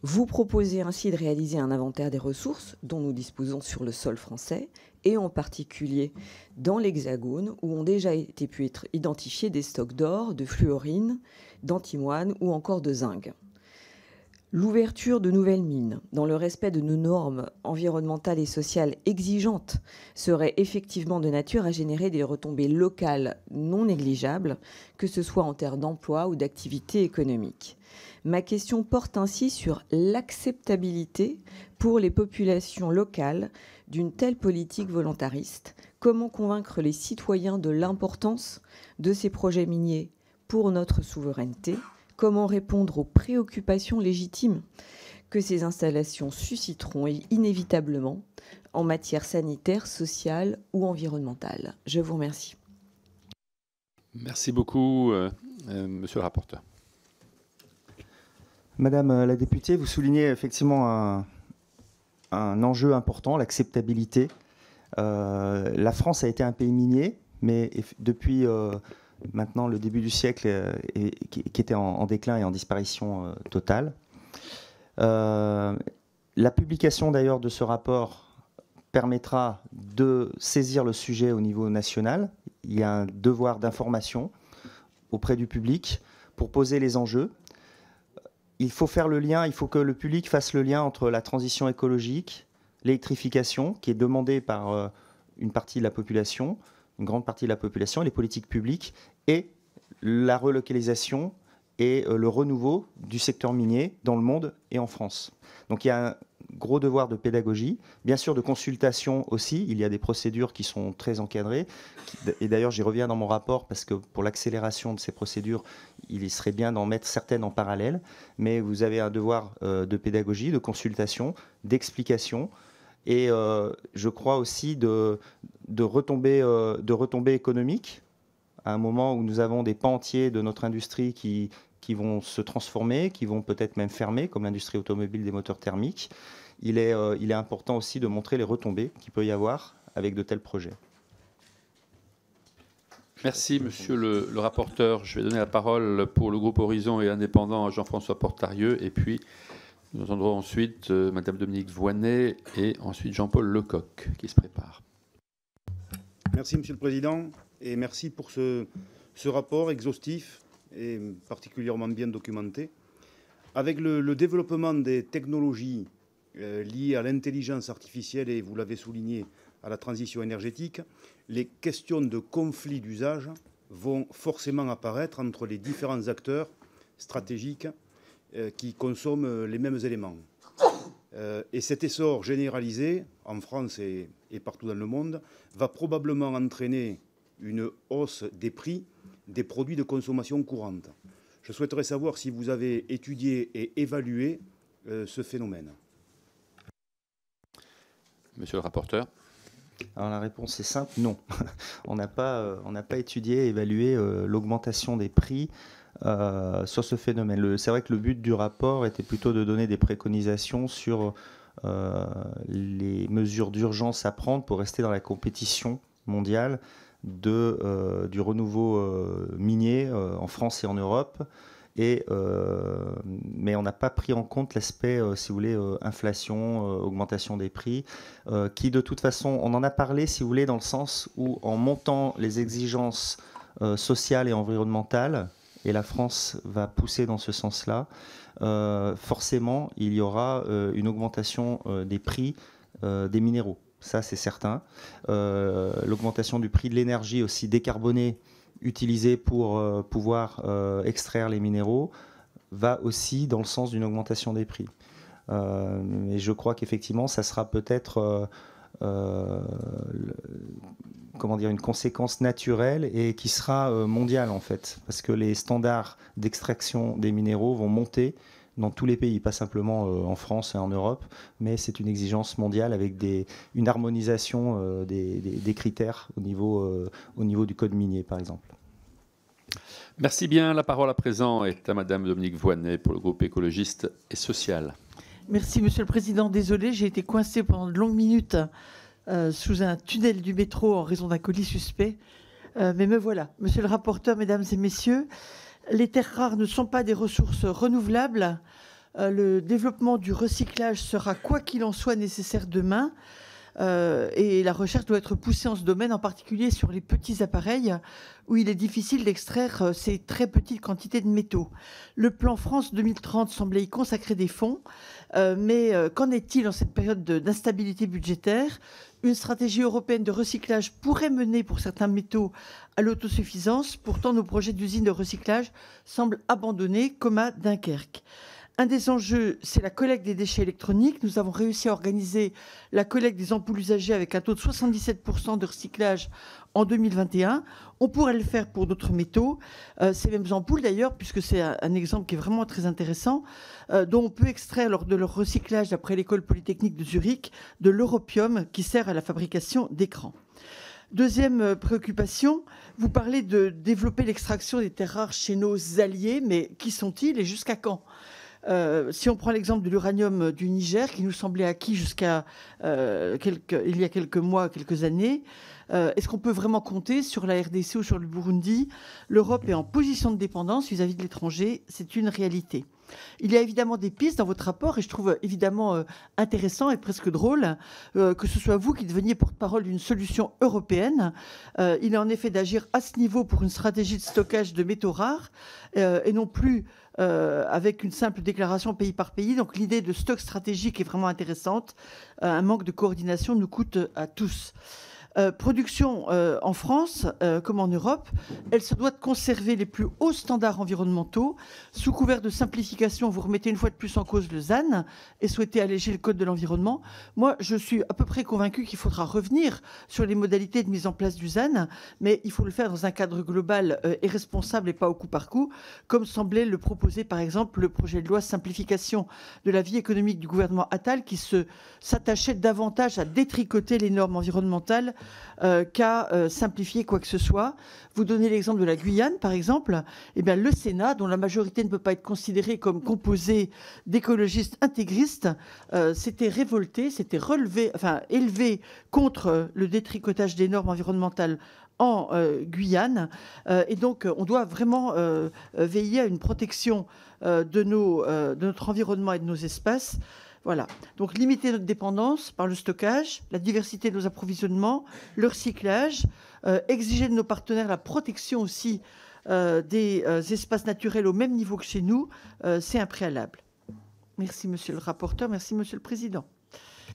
Vous proposez ainsi de réaliser un inventaire des ressources dont nous disposons sur le sol français et en particulier dans l'Hexagone où ont déjà pu être identifiés des stocks d'or, de fluorine, d'antimoine ou encore de zinc. L'ouverture de nouvelles mines, dans le respect de nos normes environnementales et sociales exigeantes, serait effectivement de nature à générer des retombées locales non négligeables, que ce soit en termes d'emploi ou d'activité économique. Ma question porte ainsi sur l'acceptabilité pour les populations locales d'une telle politique volontariste. Comment convaincre les citoyens de l'importance de ces projets miniers pour notre souveraineté ? Comment répondre aux préoccupations légitimes que ces installations susciteront inévitablement en matière sanitaire, sociale ou environnementale. Je vous remercie. Merci beaucoup, monsieur le rapporteur. Madame la députée, vous soulignez effectivement un enjeu important, l'acceptabilité. La France a été un pays minier, mais depuis maintenant le début du siècle, qui était en déclin et en disparition totale. La publication d'ailleurs de ce rapport permettra de saisir le sujet au niveau national. Il y a un devoir d'information auprès du public pour poser les enjeux. Il faut faire le lien, il faut que le public fasse le lien entre la transition écologique, l'électrification, qui est demandée par une partie de la population, une grande partie de la population, les politiques publiques, et la relocalisation et le renouveau du secteur minier dans le monde et en France. Donc il y a un gros devoir de pédagogie, bien sûr de consultation aussi. Il y a des procédures qui sont très encadrées. Et d'ailleurs, j'y reviens dans mon rapport parce que pour l'accélération de ces procédures, il serait bien d'en mettre certaines en parallèle. Mais vous avez un devoir de pédagogie, de consultation, d'explication. Et je crois aussi de retombées économiques, à un moment où nous avons des pans entiers de notre industrie qui vont se transformer, qui vont peut-être même fermer, comme l'industrie automobile des moteurs thermiques. Il est important aussi de montrer les retombées qu'il peut y avoir avec de tels projets. Merci, monsieur le rapporteur. Je vais donner la parole pour le groupe Horizon et Indépendant à Jean-François Portarieux. Et puis, nous entendrons ensuite madame Dominique Voynet et ensuite Jean-Paul Lecoq qui se prépare. Merci, monsieur le président, et merci pour ce rapport exhaustif et particulièrement bien documenté. Avec le développement des technologies liées à l'intelligence artificielle et, vous l'avez souligné, à la transition énergétique, les questions de conflit d'usage vont forcément apparaître entre les différents acteurs stratégiques qui consomment les mêmes éléments. Et cet essor généralisé, en France et partout dans le monde, va probablement entraîner une hausse des prix des produits de consommation courante. Je souhaiterais savoir si vous avez étudié et évalué ce phénomène. Monsieur le rapporteur. Alors la réponse est simple, non. On n'a pas étudié et évalué l'augmentation des prix sur ce phénomène. C'est vrai que le but du rapport était plutôt de donner des préconisations sur les mesures d'urgence à prendre pour rester dans la compétition mondiale du renouveau minier en France et en Europe. Mais on n'a pas pris en compte l'aspect, si vous voulez, inflation, augmentation des prix, qui de toute façon, on en a parlé, si vous voulez, dans le sens où en montant les exigences sociales et environnementales, et la France va pousser dans ce sens-là, forcément, il y aura une augmentation des prix des minéraux. Ça, c'est certain. L'augmentation du prix de l'énergie aussi décarbonée, utilisé pour pouvoir extraire les minéraux, va aussi dans le sens d'une augmentation des prix. Mais je crois qu'effectivement, ça sera peut-être une conséquence naturelle et qui sera mondiale en fait, parce que les standards d'extraction des minéraux vont monter dans tous les pays, pas simplement en France et en Europe, mais c'est une exigence mondiale avec une harmonisation des critères au niveau du code minier, par exemple. Merci bien. La parole à présent est à madame Dominique Voynet pour le groupe écologiste et social. Merci, monsieur le président. Désolé, j'ai été coincé pendant de longues minutes sous un tunnel du métro en raison d'un colis suspect. Mais me voilà. Monsieur le rapporteur, mesdames et messieurs, les terres rares ne sont pas des ressources renouvelables. Le développement du recyclage sera, quoi qu'il en soit, nécessaire demain. Et la recherche doit être poussée en ce domaine, en particulier sur les petits appareils où il est difficile d'extraire ces très petites quantités de métaux. Le plan France 2030 semblait y consacrer des fonds, mais qu'en est-il en cette période d'instabilité budgétaire ? Une stratégie européenne de recyclage pourrait mener pour certains métaux à l'autosuffisance. Pourtant, nos projets d'usines de recyclage semblent abandonnés, comme à Dunkerque. Un des enjeux, c'est la collecte des déchets électroniques. Nous avons réussi à organiser la collecte des ampoules usagées avec un taux de 77% de recyclage en 2021. On pourrait le faire pour d'autres métaux. Ces mêmes ampoules, d'ailleurs, puisque c'est un exemple qui est vraiment très intéressant, dont on peut extraire lors de leur recyclage, d'après l'École polytechnique de Zurich, de l'europium qui sert à la fabrication d'écrans. Deuxième préoccupation, vous parlez de développer l'extraction des terres rares chez nos alliés, mais qui sont-ils et jusqu'à quand ? Si on prend l'exemple de l'uranium du Niger, qui nous semblait acquis jusqu'à il y a quelques mois, quelques années, est-ce qu'on peut vraiment compter sur la RDC ou sur le Burundi ? L'Europe est en position de dépendance vis-à-vis de l'étranger, c'est une réalité. Il y a évidemment des pistes dans votre rapport et je trouve évidemment intéressant et presque drôle que ce soit vous qui deveniez porte-parole d'une solution européenne. Il est en effet d'agir à ce niveau pour une stratégie de stockage de métaux rares et non plus avec une simple déclaration pays par pays. Donc l'idée de stock stratégique est vraiment intéressante. Un manque de coordination nous coûte à tous. Production en France comme en Europe, elle se doit de conserver les plus hauts standards environnementaux. Sous couvert de simplification, vous remettez une fois de plus en cause le ZAN et souhaitez alléger le code de l'environnement. Moi, je suis à peu près convaincu qu'il faudra revenir sur les modalités de mise en place du ZAN, mais il faut le faire dans un cadre global et responsable et pas au coup par coup, comme semblait le proposer par exemple le projet de loi simplification de la vie économique du gouvernement Attal qui s'attachait davantage à détricoter les normes environnementales qu'à simplifier quoi que ce soit. Vous donnez l'exemple de la Guyane, par exemple. Eh bien, le Sénat, dont la majorité ne peut pas être considérée comme composée d'écologistes intégristes, s'était révolté, s'était élevé contre le détricotage des normes environnementales en Guyane. Et donc, on doit vraiment veiller à une protection de notre environnement et de nos espaces. Voilà. Donc, limiter notre dépendance par le stockage, la diversité de nos approvisionnements, le recyclage, exiger de nos partenaires la protection aussi des espaces naturels au même niveau que chez nous, c'est un préalable. Merci, monsieur le rapporteur. Merci, monsieur le président.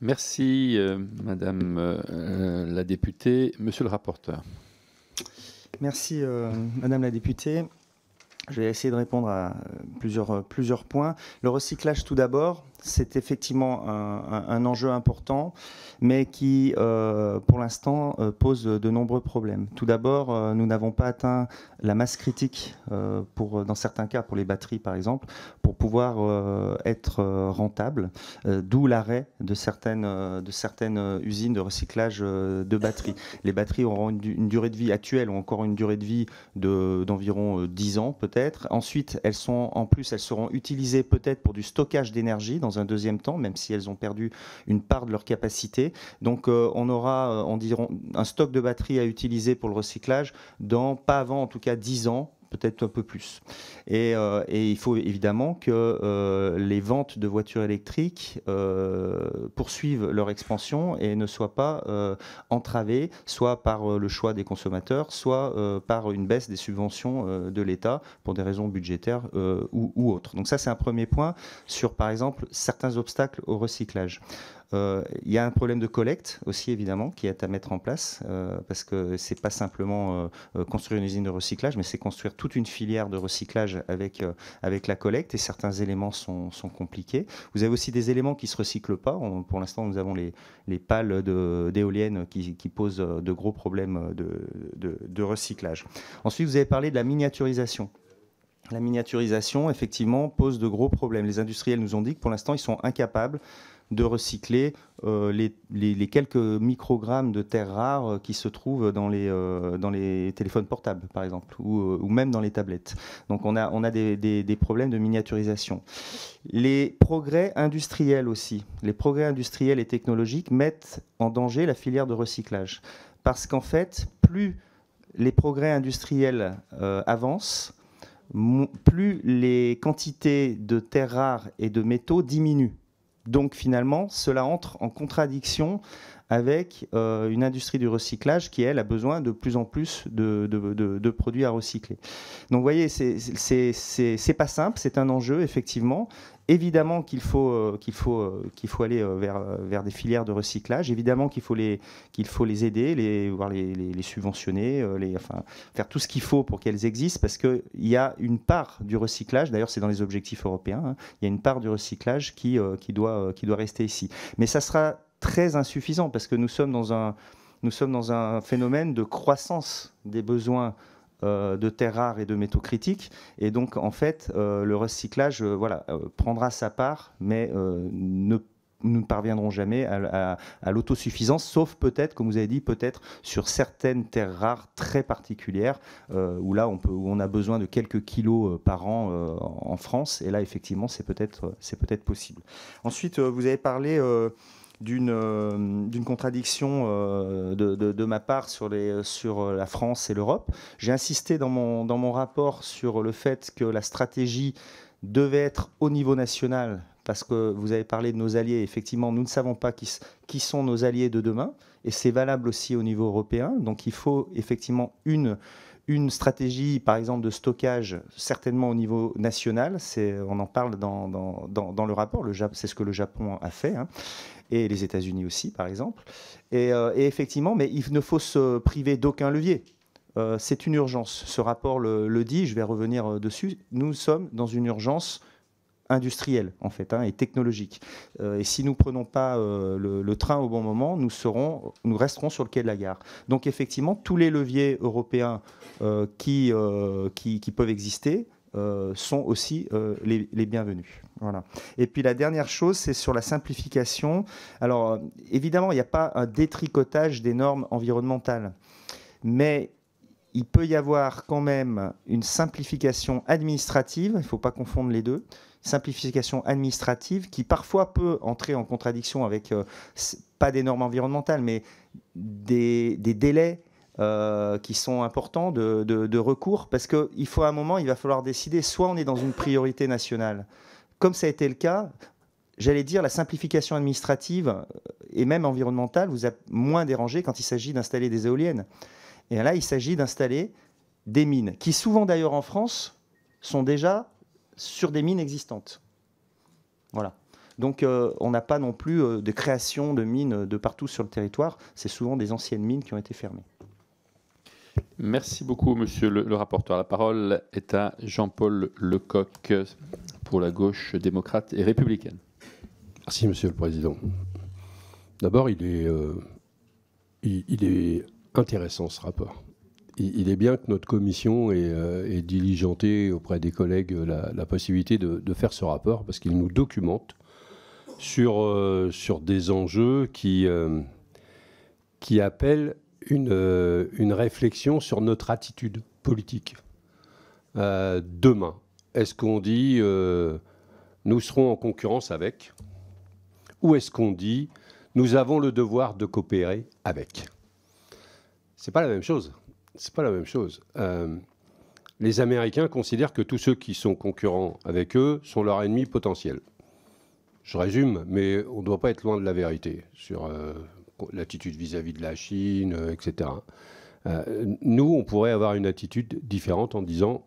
Merci, madame la députée. Monsieur le rapporteur. Merci, madame la députée. Je vais essayer de répondre à plusieurs points. Le recyclage, tout d'abord, c'est effectivement un enjeu important, mais qui, pour l'instant, pose de nombreux problèmes. Tout d'abord, nous n'avons pas atteint la masse critique, dans certains cas, pour les batteries, par exemple, pour pouvoir être rentable, d'où l'arrêt de certaines usines de recyclage de batteries. Les batteries auront une durée de vie actuelle, ou encore une durée de vie d'environ 10 ans, peut-être. Ensuite, elles seront utilisées peut-être pour du stockage d'énergie dans un deuxième temps, même si elles ont perdu une part de leur capacité. Donc on aura, un stock de batteries à utiliser pour le recyclage pas avant en tout cas 10 ans, peut-être un peu plus. Et il faut évidemment que les ventes de voitures électriques poursuivent leur expansion et ne soient pas entravées, soit par le choix des consommateurs, soit par une baisse des subventions de l'État pour des raisons budgétaires ou autres. Donc ça, c'est un premier point sur, par exemple, certains obstacles au recyclage. Il y a un problème de collecte aussi, évidemment, qui est à mettre en place, parce que c'est pas simplement construire une usine de recyclage, mais c'est construire toute une filière de recyclage avec la collecte, et certains éléments sont compliqués. Vous avez aussi des éléments qui se recyclent pas. Pour l'instant, nous avons les pales d'éoliennes qui posent de gros problèmes de recyclage. Ensuite, vous avez parlé de la miniaturisation. La miniaturisation, effectivement, pose de gros problèmes. Les industriels nous ont dit que pour l'instant, ils sont incapables de recycler les quelques microgrammes de terres rares qui se trouvent dans les téléphones portables, par exemple, ou même dans les tablettes. Donc on a des problèmes de miniaturisation. Les progrès industriels aussi, les progrès industriels et technologiques mettent en danger la filière de recyclage. Parce qu'en fait, plus les progrès industriels avancent, plus les quantités de terres rares et de métaux diminuent. Donc finalement, cela entre en contradiction avec une industrie du recyclage qui, elle, a besoin de plus en plus de produits à recycler. Donc vous voyez, c'est pas simple, c'est un enjeu, effectivement. Évidemment qu'il faut aller vers des filières de recyclage. Évidemment qu'il faut les aider, voire les subventionner, faire tout ce qu'il faut pour qu'elles existent, parce qu'il y a une part du recyclage, d'ailleurs c'est dans les objectifs européens, hein, il y a une part du recyclage qui doit rester ici. Mais ça sera très insuffisant, parce que nous sommes dans un phénomène de croissance des besoins de terres rares et de métaux critiques, et donc en fait le recyclage prendra sa part, mais nous ne parviendrons jamais à l'autosuffisance, sauf peut-être, comme vous avez dit, peut-être sur certaines terres rares très particulières, où on a besoin de quelques kilos par an en France, et là effectivement c'est peut-être possible. Ensuite, vous avez parlé d'une contradiction de ma part sur la France et l'Europe. J'ai insisté dans mon rapport sur le fait que la stratégie devait être au niveau national, parce que vous avez parlé de nos alliés. Effectivement, nous ne savons pas qui sont nos alliés de demain, et c'est valable aussi au niveau européen. Donc il faut effectivement une stratégie, par exemple, de stockage, certainement au niveau national. On en parle dans le rapport. C'est ce que le Japon a fait, hein, et les États-Unis aussi, par exemple. Et effectivement, mais il ne faut se priver d'aucun levier. C'est une urgence. Ce rapport le dit, je vais revenir dessus. Nous sommes dans une urgence industrielle, en fait, hein, et technologique. Et si nous ne prenons pas le train au bon moment, nous resterons sur le quai de la gare. Donc, effectivement, tous les leviers européens qui peuvent exister sont aussi les bienvenus. Voilà. Et puis la dernière chose, c'est sur la simplification. Alors, évidemment, il n'y a pas un détricotage des normes environnementales, mais il peut y avoir quand même une simplification administrative, il ne faut pas confondre les deux, simplification administrative qui parfois peut entrer en contradiction avec, pas des normes environnementales, mais des délais qui sont importants de recours, parce qu'il faut à un moment, il va falloir décider, soit on est dans une priorité nationale, comme ça a été le cas, j'allais dire la simplification administrative et même environnementale vous a moins dérangé quand il s'agit d'installer des éoliennes. Et là, il s'agit d'installer des mines, qui souvent d'ailleurs en France sont déjà sur des mines existantes. Voilà. Donc on n'a pas non plus de création de mines de partout sur le territoire, c'est souvent des anciennes mines qui ont été fermées. Merci beaucoup, monsieur le rapporteur. La parole est à Jean-Paul Lecoq pour la gauche démocrate et républicaine. Merci, monsieur le président. D'abord, il est intéressant, ce rapport. Il est bien que notre commission ait diligenté auprès des collègues la possibilité de faire ce rapport, parce qu'il nous documente sur des enjeux qui appellent une réflexion sur notre attitude politique. Demain, est-ce qu'on dit nous serons en concurrence avec, ou est-ce qu'on dit nous avons le devoir de coopérer avec? C'est pas la même chose. C'est pas la même chose. Les Américains considèrent que tous ceux qui sont concurrents avec eux sont leurs ennemis potentiels. Je résume, mais on ne doit pas être loin de la vérité sur l'attitude vis-à-vis de la Chine, etc. Nous, on pourrait avoir une attitude différente en disant,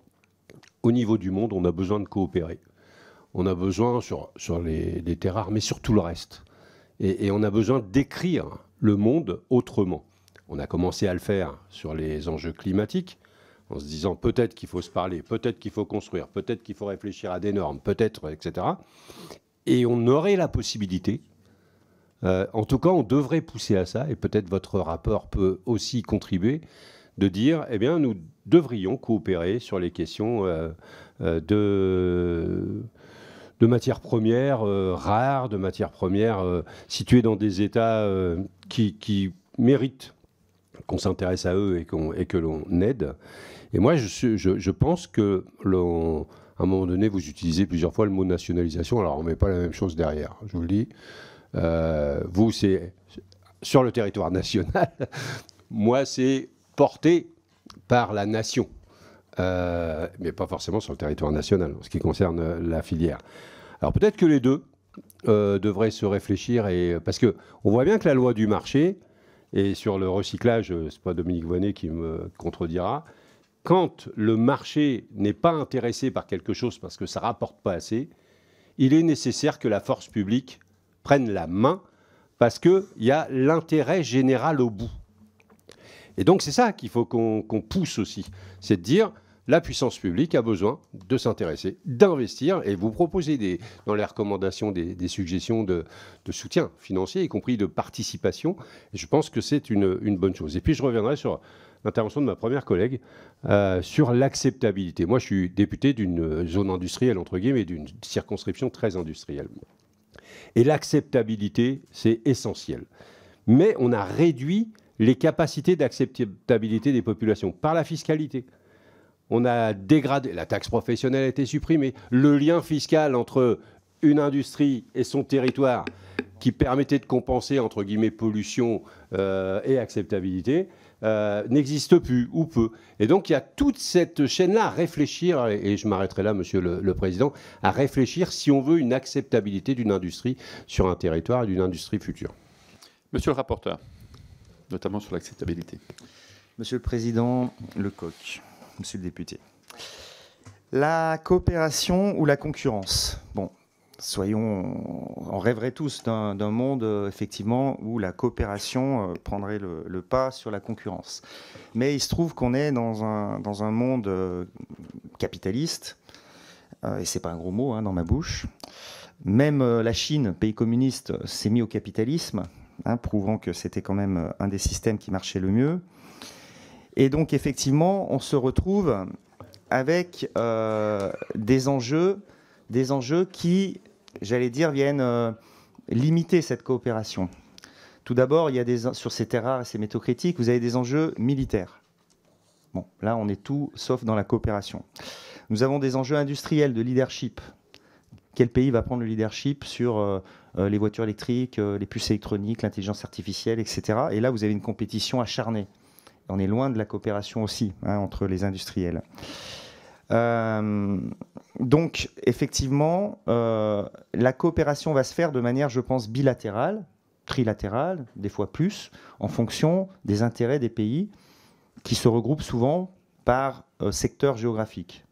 au niveau du monde, on a besoin de coopérer. On a besoin sur les terres rares, mais sur tout le reste. Et on a besoin d'écrire le monde autrement. On a commencé à le faire sur les enjeux climatiques, en se disant peut-être qu'il faut se parler, peut-être qu'il faut construire, peut-être qu'il faut réfléchir à des normes, peut-être, etc. Et on aurait la possibilité, en tout cas on devrait pousser à ça, et peut-être votre rapport peut aussi contribuer, de dire, eh bien, nous devrions coopérer sur les questions de matières premières rares, de matières premières situées dans des États qui méritent qu'on s'intéresse à eux et que l'on aide. Et moi, je pense que à un moment donné, vous utilisez plusieurs fois le mot nationalisation. Alors, on ne met pas la même chose derrière, je vous le dis. Vous, c'est sur le territoire national. Moi, c'est porté par la nation. Mais pas forcément sur le territoire national, en ce qui concerne la filière. Alors, peut-être que les deux devraient se réfléchir. Parce qu'on voit bien que la loi du marché, et sur le recyclage, ce n'est pas Dominique Voynet qui me contredira, quand le marché n'est pas intéressé par quelque chose parce que ça ne rapporte pas assez, il est nécessaire que la force publique prenne la main parce qu'il y a l'intérêt général au bout. Et donc c'est ça qu'il faut qu'on pousse aussi, c'est de dire la puissance publique a besoin de s'intéresser, d'investir, et vous proposez dans les recommandations des suggestions de soutien financier, y compris de participation, et je pense que c'est une bonne chose. Et puis je reviendrai sur l'intervention de ma première collègue sur l'acceptabilité. Moi, je suis député d'une zone industrielle, entre guillemets, d'une circonscription très industrielle. Et l'acceptabilité, c'est essentiel. Mais on a réduit les capacités d'acceptabilité des populations par la fiscalité. On a dégradé, la taxe professionnelle a été supprimée, le lien fiscal entre une industrie et son territoire qui permettait de compenser, entre guillemets, pollution et acceptabilité, n'existe plus ou peu. Et donc il y a toute cette chaîne-là à réfléchir, et je m'arrêterai là, Monsieur le Président, à réfléchir si on veut une acceptabilité d'une industrie sur un territoire et d'une industrie future. Monsieur le rapporteur, notamment sur l'acceptabilité. Monsieur le Président Lecoq, Monsieur le député, la coopération ou la concurrence, bon, on rêverait tous d'un monde, effectivement, où la coopération prendrait le pas sur la concurrence. Mais il se trouve qu'on est dans un monde capitaliste, et c'est pas un gros mot dans ma bouche. Même la Chine, pays communiste, s'est mis au capitalisme, prouvant que c'était quand même un des systèmes qui marchait le mieux. Et donc, effectivement, on se retrouve avec des enjeux qui, j'allais dire, viennent limiter cette coopération. Tout d'abord, il y a sur ces terres rares et ces métaux critiques, vous avez des enjeux militaires. Bon, là, on est tout sauf dans la coopération. Nous avons des enjeux industriels de leadership. Quel pays va prendre le leadership sur les voitures électriques, les puces électroniques, l'intelligence artificielle, etc. Et là, vous avez une compétition acharnée. on est loin de la coopération aussi entre les industriels. Donc, effectivement, la coopération va se faire de manière, je pense, bilatérale, trilatérale, des fois plus, en fonction des intérêts des pays qui se regroupent souvent par secteur géographique.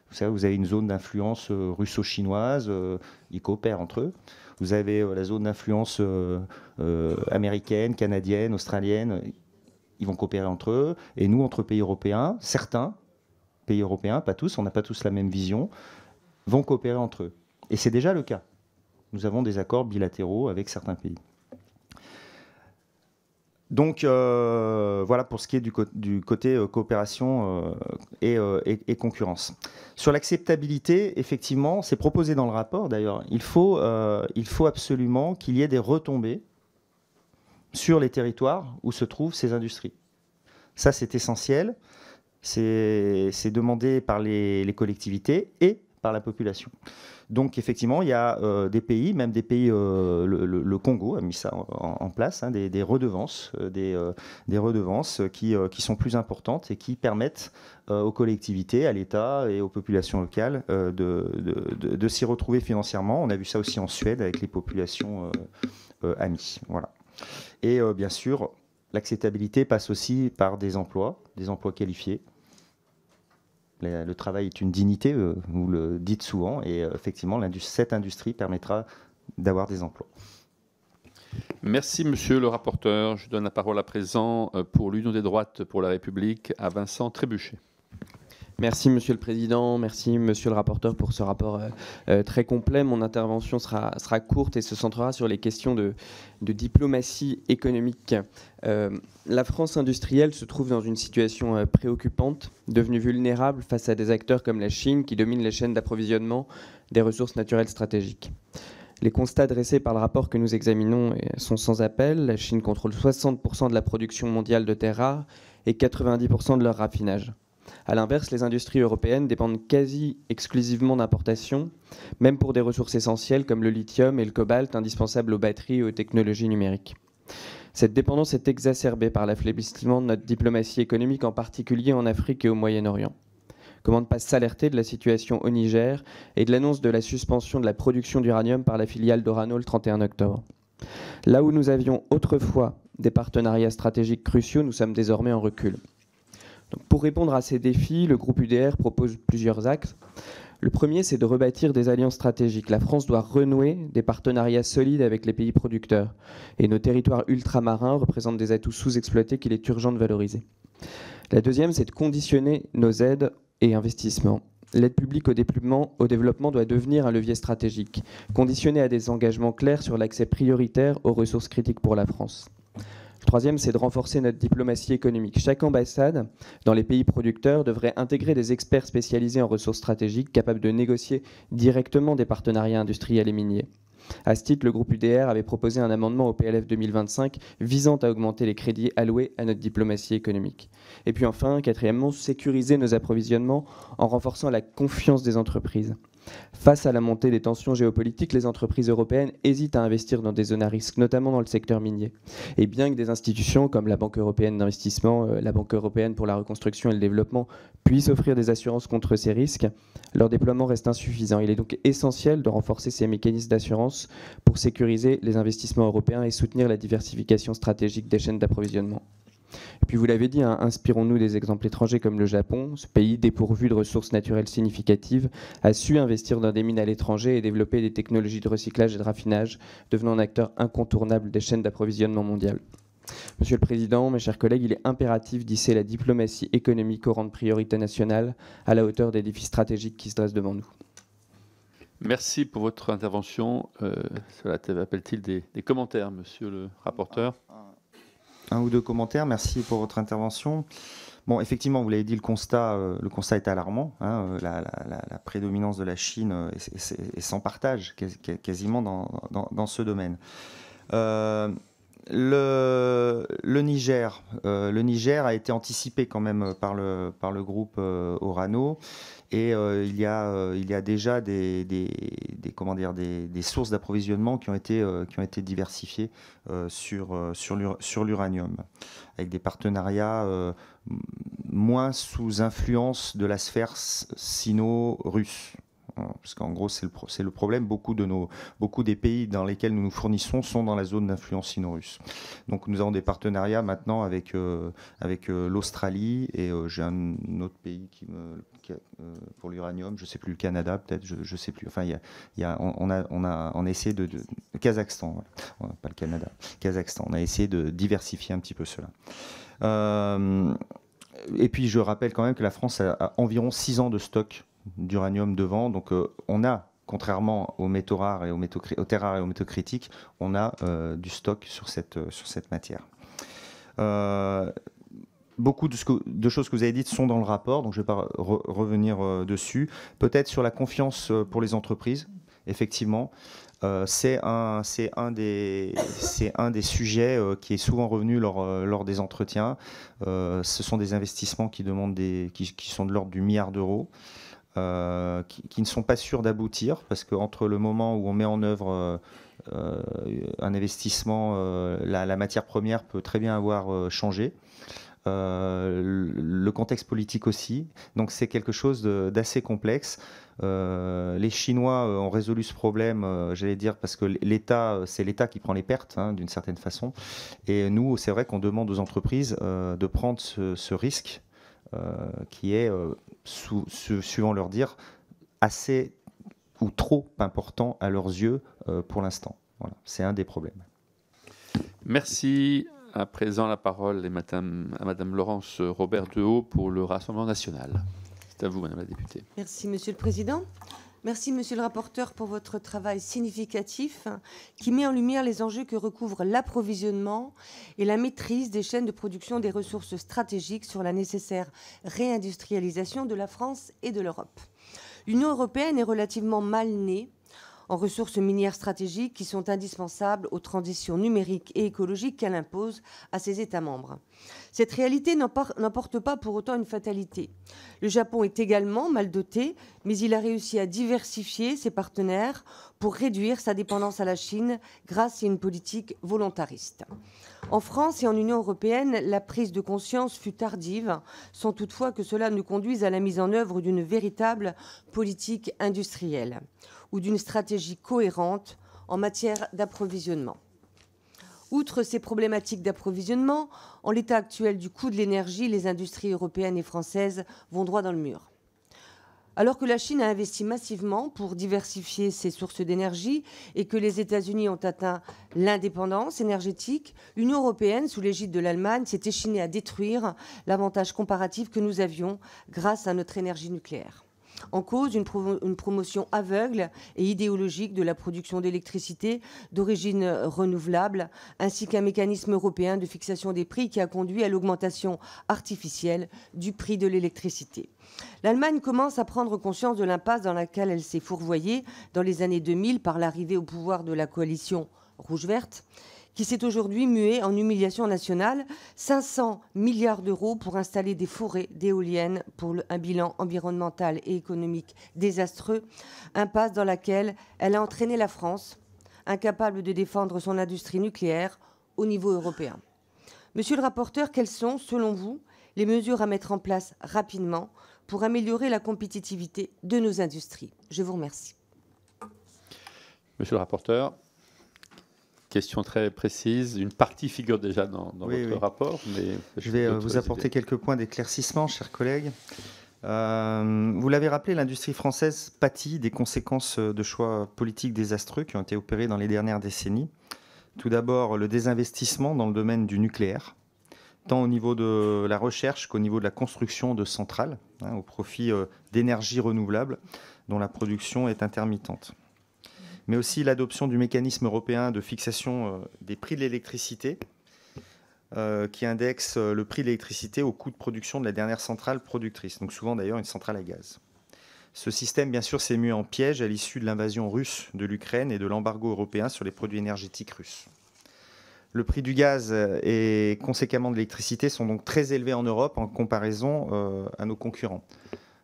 Vous savez, vous avez une zone d'influence russo-chinoise, ils coopèrent entre eux. Vous avez la zone d'influence américaine, canadienne, australienne, ils vont coopérer entre eux. Et nous, entre pays européens, certains pays européens, pas tous, on n'a pas tous la même vision, vont coopérer entre eux. Et c'est déjà le cas. Nous avons des accords bilatéraux avec certains pays. Donc voilà pour ce qui est du côté coopération et concurrence. Sur l'acceptabilité, effectivement, c'est proposé dans le rapport d'ailleurs, il faut absolument qu'il y ait des retombées sur les territoires où se trouvent ces industries. Ça, c'est essentiel. C'est demandé par les collectivités et par la population. Donc effectivement, il y a des pays, même des pays, le Congo a mis ça en place, des redevances, des redevances qui sont plus importantes et qui permettent aux collectivités, à l'État et aux populations locales de s'y retrouver financièrement. On a vu ça aussi en Suède avec les populations amies. Voilà. Et bien sûr, l'acceptabilité passe aussi par des emplois qualifiés. Le travail est une dignité, vous le dites souvent, et effectivement, cette industrie permettra d'avoir des emplois. Merci, monsieur le rapporteur. Je donne la parole à présent pour l'Union des droites pour la République à Vincent Trébuchet. Merci, Monsieur le Président. Merci, Monsieur le rapporteur, pour ce rapport très complet. Mon intervention sera courte et se centrera sur les questions de diplomatie économique. La France industrielle se trouve dans une situation préoccupante, devenue vulnérable face à des acteurs comme la Chine qui dominent les chaînes d'approvisionnement des ressources naturelles stratégiques. Les constats dressés par le rapport que nous examinons sont sans appel. La Chine contrôle 60% de la production mondiale de terres rares et 90% de leur raffinage. A l'inverse, les industries européennes dépendent quasi exclusivement d'importations, même pour des ressources essentielles comme le lithium et le cobalt indispensables aux batteries et aux technologies numériques. Cette dépendance est exacerbée par l'affaiblissement de notre diplomatie économique, en particulier en Afrique et au Moyen-Orient. Comment ne pas s'alerter de la situation au Niger et de l'annonce de la suspension de la production d'uranium par la filiale d'Orano le 31 octobre. Là où nous avions autrefois des partenariats stratégiques cruciaux, nous sommes désormais en recul. Donc, pour répondre à ces défis, le groupe UDR propose plusieurs axes. Le premier, c'est de rebâtir des alliances stratégiques. La France doit renouer des partenariats solides avec les pays producteurs. Et nos territoires ultramarins représentent des atouts sous-exploités qu'il est urgent de valoriser. La deuxième, c'est de conditionner nos aides et investissements. L'aide publique au développement doit devenir un levier stratégique, conditionné à des engagements clairs sur l'accès prioritaire aux ressources critiques pour la France. Le troisième, c'est de renforcer notre diplomatie économique. Chaque ambassade dans les pays producteurs devrait intégrer des experts spécialisés en ressources stratégiques capables de négocier directement des partenariats industriels et miniers. À ce titre, le groupe UDR avait proposé un amendement au PLF 2025 visant à augmenter les crédits alloués à notre diplomatie économique. Et puis enfin, quatrièmement, sécuriser nos approvisionnements en renforçant la confiance des entreprises. Face à la montée des tensions géopolitiques, les entreprises européennes hésitent à investir dans des zones à risque, notamment dans le secteur minier. Et bien que des institutions comme la Banque européenne d'investissement, la Banque européenne pour la reconstruction et le développement puissent offrir des assurances contre ces risques, leur déploiement reste insuffisant. Il est donc essentiel de renforcer ces mécanismes d'assurance pour sécuriser les investissements européens et soutenir la diversification stratégique des chaînes d'approvisionnement. Et puis vous l'avez dit, inspirons-nous des exemples étrangers comme le Japon. Ce pays dépourvu de ressources naturelles significatives a su investir dans des mines à l'étranger et développer des technologies de recyclage et de raffinage, devenant un acteur incontournable des chaînes d'approvisionnement mondiales. Monsieur le Président, mes chers collègues, il est impératif d'hisser la diplomatie économique au rang de priorité nationale à la hauteur des défis stratégiques qui se dressent devant nous. Merci pour votre intervention. Cela appelle-t-il des commentaires, monsieur le rapporteur ? Un ou deux commentaires. Merci pour votre intervention. Bon, effectivement, vous l'avez dit, le constat est alarmant. La prédominance de la Chine est sans partage quasiment dans ce domaine. le Niger a été anticipé quand même par le groupe Orano. Et il y a déjà des sources d'approvisionnement qui ont été diversifiées sur l'uranium, avec des partenariats moins sous influence de la sphère sino-russe. Parce qu'en gros, c'est le problème. Beaucoup des pays dans lesquels nous nous fournissons sont dans la zone d'influence sino-russe. Donc nous avons des partenariats maintenant avec l'Australie et j'ai un autre pays pour l'uranium, je ne sais plus, le Canada peut-être, je ne sais plus. Enfin, on a essayé de Kazakhstan, voilà. Pas le Canada, Kazakhstan. On a essayé de diversifier un petit peu cela. Et puis je rappelle quand même que la France a environ 6 ans de stock d'uranium devant, donc on a, contrairement aux métaux rares et aux terres rares et aux métaux critiques, on a du stock sur cette matière. Beaucoup de choses que vous avez dites sont dans le rapport, donc je ne vais pas revenir dessus. Peut-être sur la confiance pour les entreprises, effectivement. C'est un des sujets qui est souvent revenu lors des entretiens. Ce sont des investissements qui sont de l'ordre du milliard d'euros. Qui ne sont pas sûrs d'aboutir, parce qu'entre le moment où on met en œuvre un investissement, la matière première peut très bien avoir changé. Le contexte politique aussi. Donc c'est quelque chose d'assez complexe. Les Chinois ont résolu ce problème, j'allais dire, parce que c'est l'État qui prend les pertes, hein, d'une certaine façon. Et nous, c'est vrai qu'on demande aux entreprises de prendre ce risque qui est, suivant leur dire, assez ou trop important à leurs yeux pour l'instant. Voilà, c'est un des problèmes. Merci. À présent, la parole est à Madame Laurence Robert Dehaut pour le Rassemblement national. C'est à vous, Madame la députée. Merci, Monsieur le Président. Merci, Monsieur le rapporteur, pour votre travail significatif qui met en lumière les enjeux que recouvrent l'approvisionnement et la maîtrise des chaînes de production des ressources stratégiques sur la nécessaire réindustrialisation de la France et de l'Europe. L'Union européenne est relativement mal née en ressources minières stratégiques qui sont indispensables aux transitions numériques et écologiques qu'elle impose à ses États membres. Cette réalité n'emporte pas pour autant une fatalité. Le Japon est également mal doté, mais il a réussi à diversifier ses partenaires pour réduire sa dépendance à la Chine grâce à une politique volontariste. En France et en Union européenne, la prise de conscience fut tardive, sans toutefois que cela ne conduise à la mise en œuvre d'une véritable politique industrielle ou d'une stratégie cohérente en matière d'approvisionnement. Outre ces problématiques d'approvisionnement, en l'état actuel du coût de l'énergie, les industries européennes et françaises vont droit dans le mur. Alors que la Chine a investi massivement pour diversifier ses sources d'énergie et que les États-Unis ont atteint l'indépendance énergétique, l'Union européenne, sous l'égide de l'Allemagne, s'est échinée à détruire l'avantage comparatif que nous avions grâce à notre énergie nucléaire. En cause, une promotion aveugle et idéologique de la production d'électricité d'origine renouvelable, ainsi qu'un mécanisme européen de fixation des prix qui a conduit à l'augmentation artificielle du prix de l'électricité. L'Allemagne commence à prendre conscience de l'impasse dans laquelle elle s'est fourvoyée dans les années 2000 par l'arrivée au pouvoir de la coalition rouge-verte, qui s'est aujourd'hui muée en humiliation nationale. 500 milliards d'euros pour installer des forêts d'éoliennes pour un bilan environnemental et économique désastreux, impasse dans laquelle elle a entraîné la France, incapable de défendre son industrie nucléaire au niveau européen. Monsieur le rapporteur, quelles sont, selon vous, les mesures à mettre en place rapidement pour améliorer la compétitivité de nos industries? Je vous remercie. Monsieur le rapporteur. Question très précise. Une partie figure déjà dans votre rapport. Mais je vais vous apporter quelques points d'éclaircissement, chers collègues. Vous l'avez rappelé, l'industrie française pâtit des conséquences de choix politiques désastreux qui ont été opérés dans les dernières décennies. Tout d'abord, le désinvestissement dans le domaine du nucléaire, tant au niveau de la recherche qu'au niveau de la construction de centrales, au profit d'énergies renouvelables dont la production est intermittente. Mais aussi l'adoption du mécanisme européen de fixation des prix de l'électricité, qui indexe le prix de l'électricité au coût de production de la dernière centrale productrice, donc souvent d'ailleurs une centrale à gaz. Ce système, bien sûr, s'est mis en piège à l'issue de l'invasion russe de l'Ukraine et de l'embargo européen sur les produits énergétiques russes. Le prix du gaz et conséquemment de l'électricité sont donc très élevés en Europe en comparaison à nos concurrents.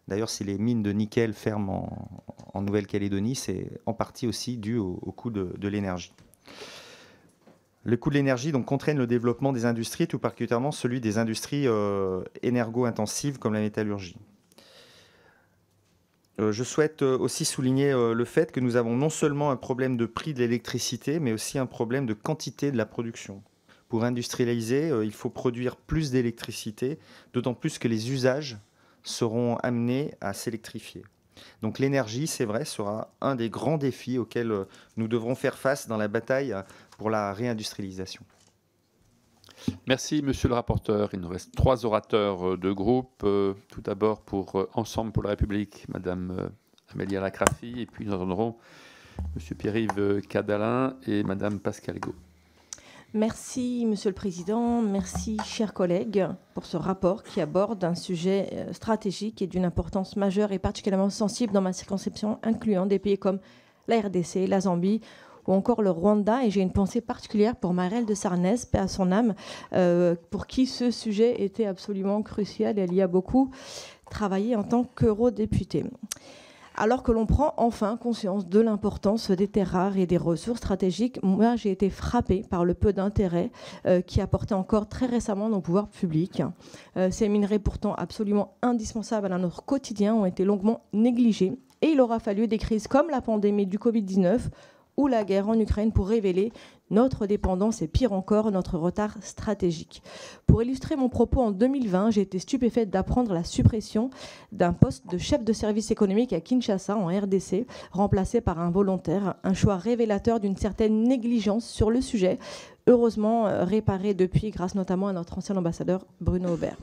D'ailleurs, si les mines de nickel ferment en Nouvelle-Calédonie, c'est en partie aussi dû au coût de l'énergie. Le coût de l'énergie contraignent le développement des industries, tout particulièrement celui des industries énergo-intensives comme la métallurgie. Je souhaite aussi souligner le fait que nous avons non seulement un problème de prix de l'électricité, mais aussi un problème de quantité de la production. Pour industrialiser, il faut produire plus d'électricité, d'autant plus que les usages seront amenés à s'électrifier. Donc l'énergie, c'est vrai, sera un des grands défis auxquels nous devrons faire face dans la bataille pour la réindustrialisation. Merci, monsieur le rapporteur. Il nous reste 3 orateurs de groupe. Tout d'abord, pour Ensemble pour la République, madame Amélia Lacrafi, et puis nous entendrons monsieur Pierre-Yves Cadalin et madame Pascale Ego. Merci, monsieur le président. Merci, chers collègues, pour ce rapport qui aborde un sujet stratégique et d'une importance majeure et particulièrement sensible dans ma circonscription, incluant des pays comme la RDC, la Zambie, ou encore le Rwanda. Et j'ai une pensée particulière pour Marielle de Sarnez, paix à son âme, pour qui ce sujet était absolument crucial. Elle y a beaucoup travaillé en tant qu'eurodéputée. Alors que l'on prend enfin conscience de l'importance des terres rares et des ressources stratégiques, moi j'ai été frappée par le peu d'intérêt qui apportait encore très récemment nos pouvoirs publics. Ces minerais pourtant absolument indispensables à notre quotidien ont été longuement négligés et il aura fallu des crises comme la pandémie du Covid-19 ou la guerre en Ukraine pour révéler notre dépendance et pire encore, notre retard stratégique. Pour illustrer mon propos, en 2020, j'ai été stupéfaite d'apprendre la suppression d'un poste de chef de service économique à Kinshasa, en RDC, remplacé par un volontaire, un choix révélateur d'une certaine négligence sur le sujet, heureusement réparé depuis grâce notamment à notre ancien ambassadeur Bruno Aubert.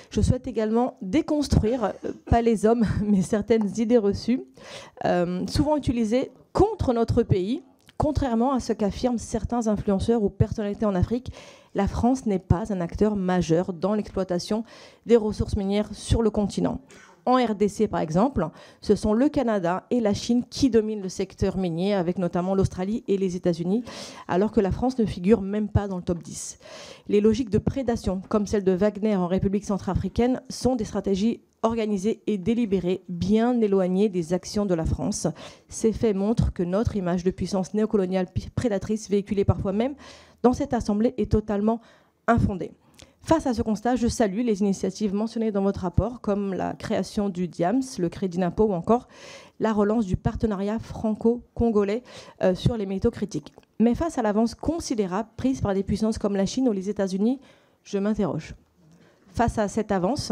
Je souhaite également déconstruire, pas les hommes, mais certaines idées reçues, souvent utilisées contre notre pays. Contrairement à ce qu'affirment certains influenceurs ou personnalités en Afrique, la France n'est pas un acteur majeur dans l'exploitation des ressources minières sur le continent. En RDC, par exemple, ce sont le Canada et la Chine qui dominent le secteur minier, avec notamment l'Australie et les États-Unis, alors que la France ne figure même pas dans le top 10. Les logiques de prédation, comme celle de Wagner en République centrafricaine, sont des stratégies organisées et délibérées, bien éloignées des actions de la France. Ces faits montrent que notre image de puissance néocoloniale prédatrice, véhiculée parfois même dans cette Assemblée, est totalement infondée. Face à ce constat, je salue les initiatives mentionnées dans votre rapport, comme la création du DIAMS, le crédit d'impôt, ou encore la relance du partenariat franco-congolais sur les métaux critiques. Mais face à l'avance considérable prise par des puissances comme la Chine ou les États-Unis, je m'interroge. Face à cette avance,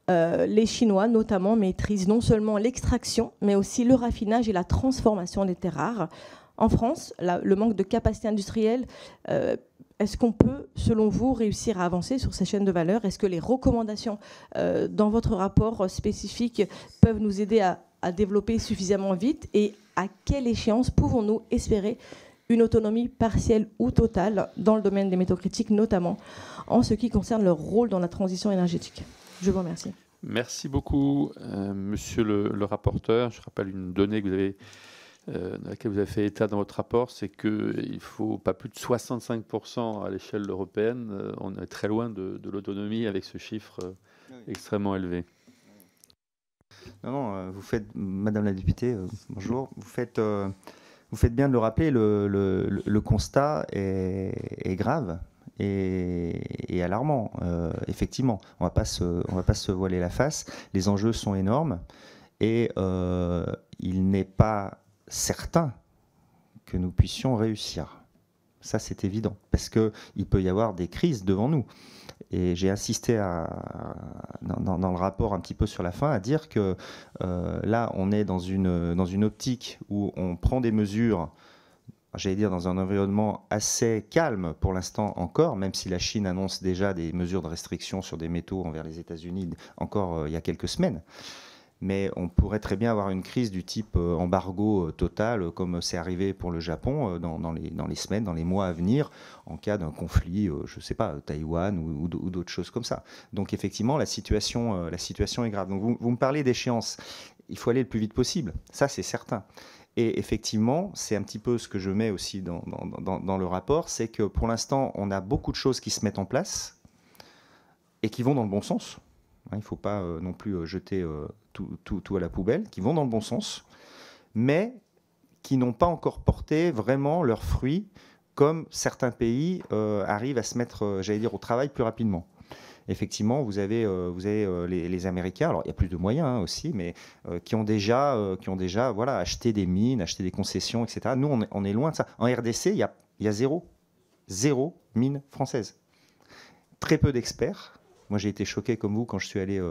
les Chinois, notamment, maîtrisent non seulement l'extraction, mais aussi le raffinage et la transformation des terres rares. En France, le manque de capacité industrielle, est-ce qu'on peut, selon vous, réussir à avancer sur ces chaînes de valeur? Est-ce que les recommandations dans votre rapport spécifique peuvent nous aider à développer suffisamment vite? Et à quelle échéance pouvons-nous espérer une autonomie partielle ou totale dans le domaine des métaux critiques, notamment en ce qui concerne leur rôle dans la transition énergétique? Je vous remercie. Merci beaucoup, monsieur le rapporteur. Je rappelle une donnée que vous avez, dans laquelle vous avez fait état dans votre rapport, c'est qu'il ne faut pas plus de 65% à l'échelle européenne. On est très loin de l'autonomie avec ce chiffre extrêmement élevé. Non, vous faites, madame la députée, bonjour, vous faites bien de le rappeler, le constat est grave et alarmant. Effectivement, on va pas se voiler la face, les enjeux sont énormes et il n'est pas certain que nous puissions réussir. Ça, c'est évident, parce qu'il peut y avoir des crises devant nous. Et j'ai insisté dans le rapport un petit peu sur la fin à dire que là, on est dans une optique où on prend des mesures, j'allais dire dans un environnement assez calme pour l'instant encore, même si la Chine annonce déjà des mesures de restriction sur des métaux envers les États-Unis encore il y a quelques semaines. Mais on pourrait très bien avoir une crise du type embargo total, comme c'est arrivé pour le Japon dans les semaines, dans les mois à venir, en cas d'un conflit, je ne sais pas, Taïwan ou d'autres choses comme ça. Donc effectivement, la situation est grave. Donc vous me parlez d'échéance. Il faut aller le plus vite possible, ça c'est certain. Et effectivement, c'est un petit peu ce que je mets aussi dans le rapport, c'est que pour l'instant, on a beaucoup de choses qui se mettent en place et qui vont dans le bon sens. Il ne faut pas non plus jeter tout à la poubelle, qui vont dans le bon sens, mais qui n'ont pas encore porté vraiment leurs fruits, comme certains pays arrivent à se mettre, j'allais dire, au travail plus rapidement. Effectivement, vous avez les Américains, alors il y a plus de moyens aussi, mais qui ont déjà voilà, acheté des mines, acheté des concessions, etc. Nous, on est loin de ça. En RDC, il y a zéro mine française. Très peu d'experts. Moi, j'ai été choqué comme vous quand je suis allé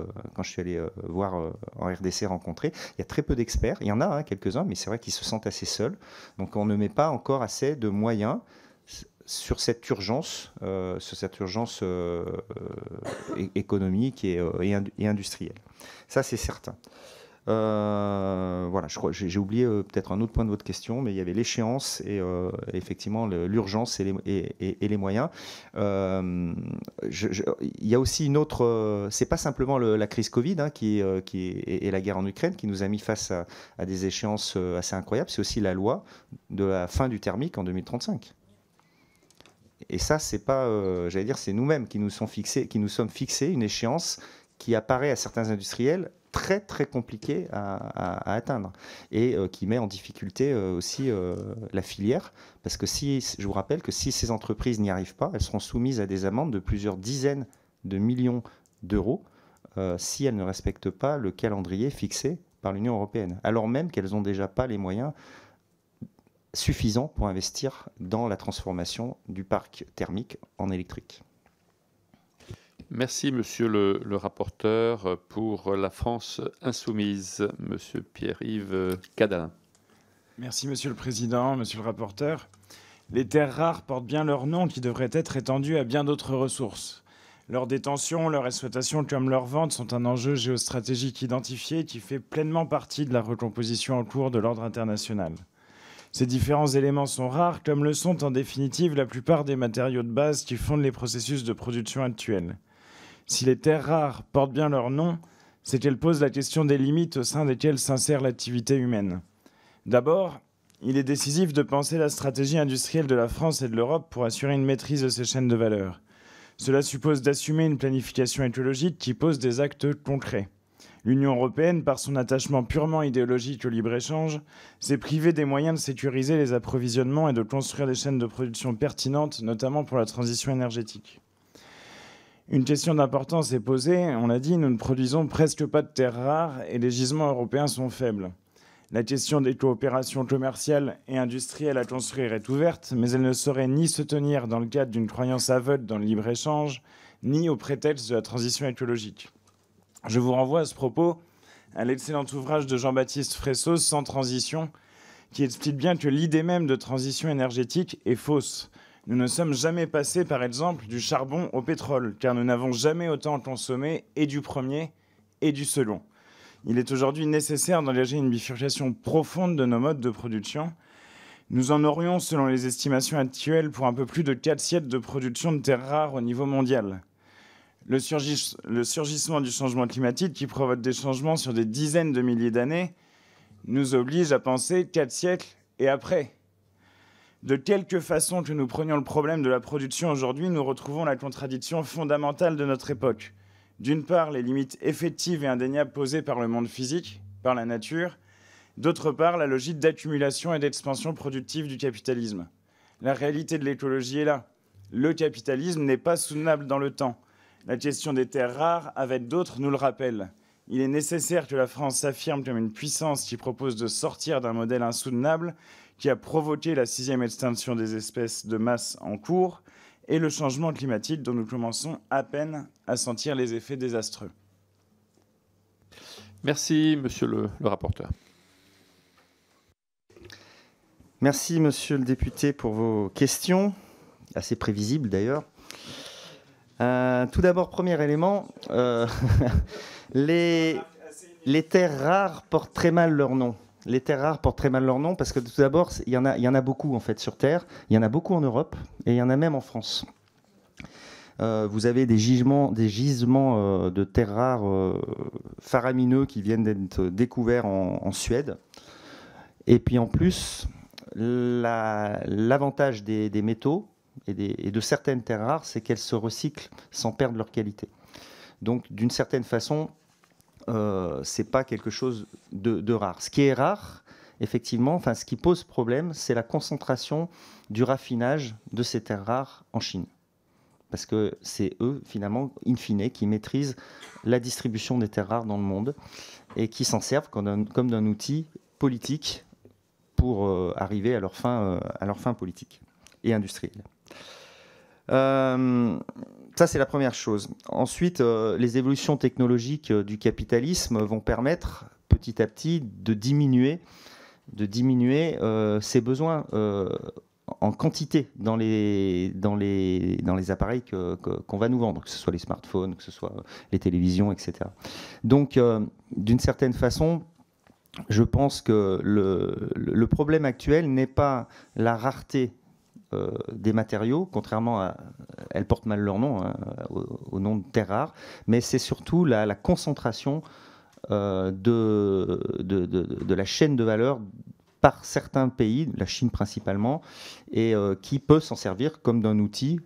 voir en RDC rencontrer. Il y a très peu d'experts. Il y en a quelques-uns, mais c'est vrai qu'ils se sentent assez seuls. Donc, on ne met pas encore assez de moyens sur cette urgence économique et industrielle. Ça, c'est certain. Voilà, je crois j'ai oublié peut-être un autre point de votre question, mais il y avait l'échéance et effectivement l'urgence et les moyens. Il y a aussi une autre. C'est pas simplement la crise Covid et la guerre en Ukraine qui nous a mis face à des échéances assez incroyables. C'est aussi la loi de la fin du thermique en 2035. Et ça, c'est pas, j'allais dire, c'est nous-mêmes qui nous sommes fixés une échéance qui apparaît à certains industriels très très compliquée à atteindre et qui met en difficulté aussi la filière, parce que je vous rappelle que si ces entreprises n'y arrivent pas, elles seront soumises à des amendes de plusieurs dizaines de millions d'euros si elles ne respectent pas le calendrier fixé par l'Union européenne, alors même qu'elles n'ont déjà pas les moyens suffisant pour investir dans la transformation du parc thermique en électrique. Merci, monsieur le rapporteur. Pour la France insoumise, monsieur Pierre-Yves Cadalin. Merci, monsieur le président, monsieur le rapporteur. Les terres rares portent bien leur nom qui devrait être étendu à bien d'autres ressources. Leur détention, leur exploitation comme leur vente sont un enjeu géostratégique identifié qui fait pleinement partie de la recomposition en cours de l'ordre international. Ces différents éléments sont rares, comme le sont en définitive la plupart des matériaux de base qui fondent les processus de production actuels. Si les terres rares portent bien leur nom, c'est qu'elles posent la question des limites au sein desquelles s'insère l'activité humaine. D'abord, il est décisif de penser la stratégie industrielle de la France et de l'Europe pour assurer une maîtrise de ces chaînes de valeur. Cela suppose d'assumer une planification écologique qui pose des actes concrets. L'Union européenne, par son attachement purement idéologique au libre-échange, s'est privée des moyens de sécuriser les approvisionnements et de construire des chaînes de production pertinentes, notamment pour la transition énergétique. Une question d'importance est posée. On l'a dit, nous ne produisons presque pas de terres rares et les gisements européens sont faibles. La question des coopérations commerciales et industrielles à construire est ouverte, mais elle ne saurait ni se tenir dans le cadre d'une croyance aveugle dans le libre-échange, ni au prétexte de la transition écologique. Je vous renvoie à ce propos à l'excellent ouvrage de Jean-Baptiste Fressos, Sans transition, qui explique bien que l'idée même de transition énergétique est fausse. Nous ne sommes jamais passés, par exemple, du charbon au pétrole, car nous n'avons jamais autant consommé et du premier et du second. Il est aujourd'hui nécessaire d'engager une bifurcation profonde de nos modes de production. Nous en aurions, selon les estimations actuelles, pour un peu plus de 4 siècles de production de terres rares au niveau mondial. Le surgissement du changement climatique, qui provoque des changements sur des dizaines de milliers d'années, nous oblige à penser 4 siècles et après. De quelque façon que nous prenions le problème de la production aujourd'hui, nous retrouvons la contradiction fondamentale de notre époque. D'une part, les limites effectives et indéniables posées par le monde physique, par la nature. D'autre part, la logique d'accumulation et d'expansion productive du capitalisme. La réalité de l'écologie est là. Le capitalisme n'est pas soutenable dans le temps. La question des terres rares, avec d'autres, nous le rappelle. Il est nécessaire que la France s'affirme comme une puissance qui propose de sortir d'un modèle insoutenable qui a provoqué la 6e extinction des espèces de masse en cours et le changement climatique dont nous commençons à peine à sentir les effets désastreux. Merci, monsieur le rapporteur. Merci, monsieur le député, pour vos questions, assez prévisibles d'ailleurs. Tout d'abord, premier élément, les terres rares portent très mal leur nom. Les terres rares portent très mal leur nom parce que tout d'abord, il y en a beaucoup en fait sur Terre. Il y en a beaucoup en Europe et il y en a même en France. Vous avez des gisements de terres rares faramineux qui viennent d'être découverts en Suède. Et puis en plus, l'avantage des métaux et de certaines terres rares, c'est qu'elles se recyclent sans perdre leur qualité. Donc d'une certaine façon, c'est pas quelque chose de rare. Ce qui est rare, effectivement, enfin ce qui pose problème, c'est la concentration du raffinage de ces terres rares en Chine. Parce que c'est eux, finalement, in fine, qui maîtrisent la distribution des terres rares dans le monde et qui s'en servent comme d'un outil politique pour arriver à leur fin politique et industrielle. Ça, c'est la première chose. Ensuite, les évolutions technologiques du capitalisme vont permettre petit à petit de diminuer ces besoins en quantité dans les appareils qu'on va nous vendre, que ce soit les smartphones, que ce soit les télévisions, etc. Donc, d'une certaine façon, je pense que le problème actuel n'est pas la rareté des matériaux, contrairement à... Elles portent mal leur nom, hein, au nom de terres rares, mais c'est surtout la concentration de la chaîne de valeur par certains pays, la Chine principalement, et qui peut s'en servir comme d'un outil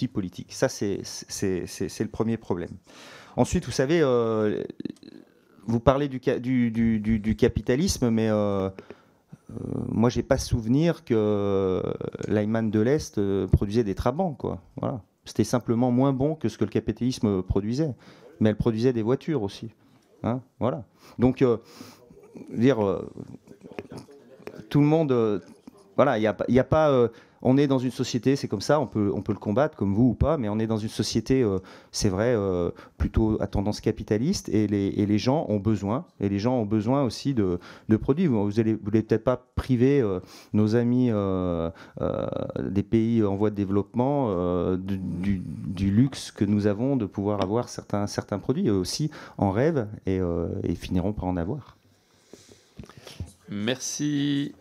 politique. Ça, c'est le premier problème. Ensuite, vous savez, vous parlez du capitalisme, mais moi, j'ai pas souvenir que l'Allemagne de l'Est produisait des trabants, quoi. Voilà. C'était simplement moins bon que ce que le capitalisme produisait, mais elle produisait des voitures aussi. Hein, voilà. Donc, tout le monde, voilà, il y a pas. On est dans une société, c'est comme ça, on peut le combattre comme vous ou pas, mais on est dans une société, c'est vrai, plutôt à tendance capitaliste, et les gens ont besoin, aussi de produits. Vous allez peut-être pas priver nos amis des pays en voie de développement du luxe que nous avons de pouvoir avoir certains produits. Eux aussi en rêvent et finiront par en avoir. Merci.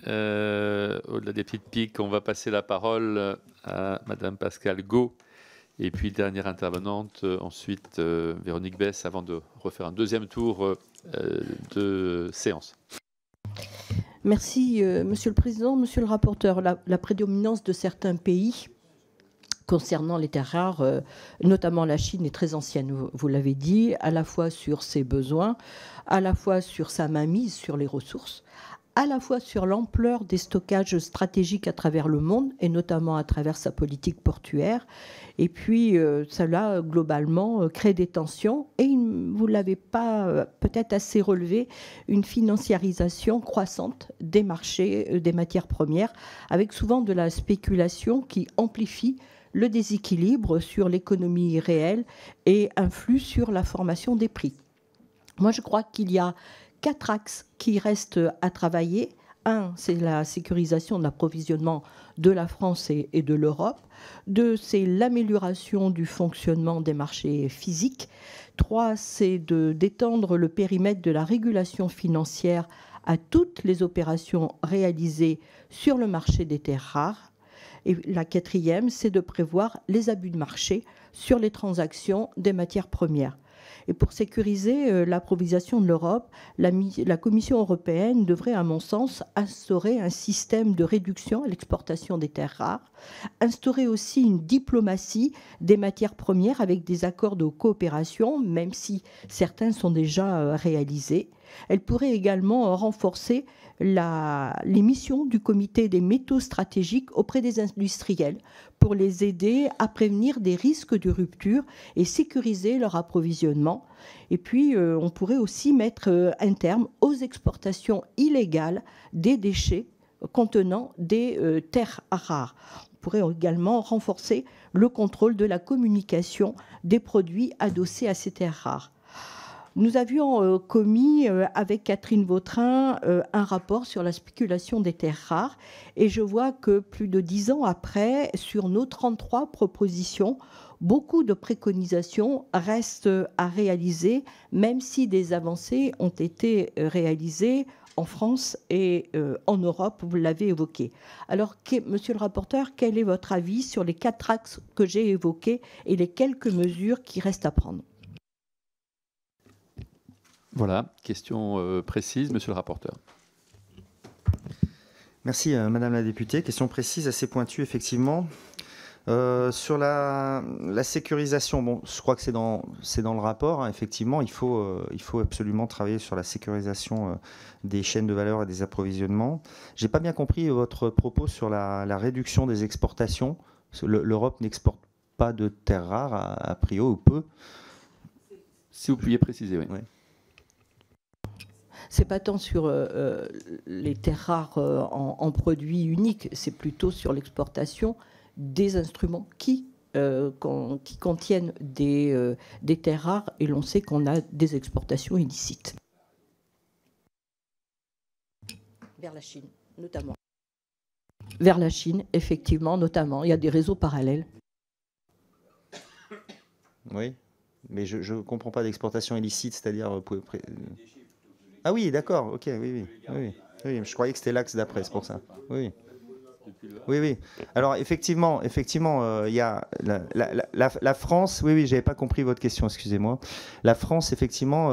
Au-delà des petites piques, on va passer la parole à Madame Pascale Got. Et puis, dernière intervenante, ensuite Véronique Besse, avant de refaire un deuxième tour de séance. Merci, Monsieur le Président. Monsieur le rapporteur, la prédominance de certains pays concernant les terres rares, notamment la Chine, est très ancienne, vous l'avez dit, à la fois sur ses besoins, à la fois sur sa mainmise sur les ressources, à la fois sur l'ampleur des stockages stratégiques à travers le monde, et notamment à travers sa politique portuaire. Et puis, cela, globalement, crée des tensions. Et vous ne l'avez pas peut-être assez relevé, une financiarisation croissante des marchés des matières premières, avec souvent de la spéculation qui amplifie le déséquilibre sur l'économie réelle et influe sur la formation des prix. Moi, je crois qu'il y a 4 axes qui restent à travailler. Un, c'est la sécurisation de l'approvisionnement de la France et de l'Europe. 2, c'est l'amélioration du fonctionnement des marchés physiques. 3, c'est d'étendre le périmètre de la régulation financière à toutes les opérations réalisées sur le marché des terres rares. Et la 4e, c'est de prévoir les abus de marché sur les transactions des matières premières. Et pour sécuriser l'approvisionnement de l'Europe, la Commission européenne devrait, à mon sens, instaurer un système de réduction à l'exportation des terres rares, instaurer aussi une diplomatie des matières premières avec des accords de coopération, même si certains sont déjà réalisés. Elle pourrait également renforcer les missions du comité des métaux stratégiques auprès des industriels pour les aider à prévenir des risques de rupture et sécuriser leur approvisionnement. Et puis, on pourrait aussi mettre un terme aux exportations illégales des déchets contenant des terres rares. On pourrait également renforcer le contrôle de la communication des produits adossés à ces terres rares. Nous avions commis avec Catherine Vautrin un rapport sur la spéculation des terres rares, et je vois que plus de 10 ans après, sur nos 33 propositions, beaucoup de préconisations restent à réaliser, même si des avancées ont été réalisées en France et en Europe, vous l'avez évoqué. Alors, monsieur le rapporteur, quel est votre avis sur les 4 axes que j'ai évoqués et les quelques mesures qui restent à prendre ? Voilà, question précise, monsieur le rapporteur. Merci, Madame la députée. Question précise, assez pointue, effectivement. Sur la sécurisation, bon, je crois que c'est dans le rapport, hein, effectivement, il faut absolument travailler sur la sécurisation des chaînes de valeur et des approvisionnements. Je n'ai pas bien compris votre propos sur la réduction des exportations. L'Europe n'exporte pas de terres rares, a priori, ou peu. Si vous pouviez préciser, oui. Oui. C'est pas tant sur les terres rares en produits uniques, c'est plutôt sur l'exportation des instruments qui contiennent des terres rares, et l'on sait qu'on a des exportations illicites. Vers la Chine, notamment. Vers la Chine, effectivement, notamment. Il y a des réseaux parallèles. Oui, mais je ne comprends pas d'exportation illicite, c'est-à-dire... Ah oui, d'accord, ok, oui. Je croyais que c'était l'axe d'après, c'est pour ça. Oui. Alors effectivement, il y a la France. Oui, j'avais pas compris votre question, excusez-moi. La France, effectivement,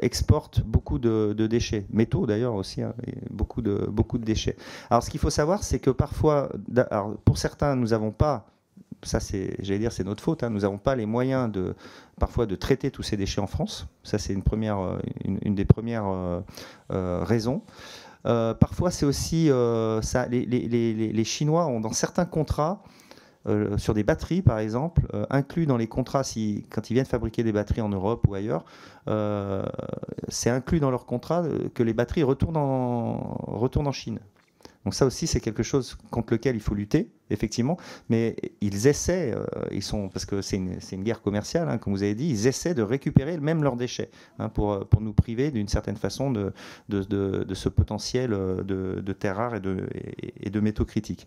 exporte beaucoup de déchets, métaux d'ailleurs aussi, hein, et beaucoup de déchets. Alors ce qu'il faut savoir, c'est que parfois, pour certains, nous n'avons pas. Ça, j'allais dire, c'est notre faute. Hein. Nous n'avons pas les moyens parfois de traiter tous ces déchets en France. Ça, c'est une des premières raisons. Parfois, c'est aussi ça. Les Chinois ont dans certains contrats, sur des batteries par exemple, inclus dans les contrats, quand ils viennent fabriquer des batteries en Europe ou ailleurs, c'est inclus dans leur contrat que les batteries retournent en Chine. Donc ça aussi, c'est quelque chose contre lequel il faut lutter, effectivement. Mais ils essaient, parce que c'est une guerre commerciale, hein, comme vous avez dit, ils essaient de récupérer même leurs déchets, hein, pour nous priver d'une certaine façon de ce potentiel de terres rares et de métaux critiques.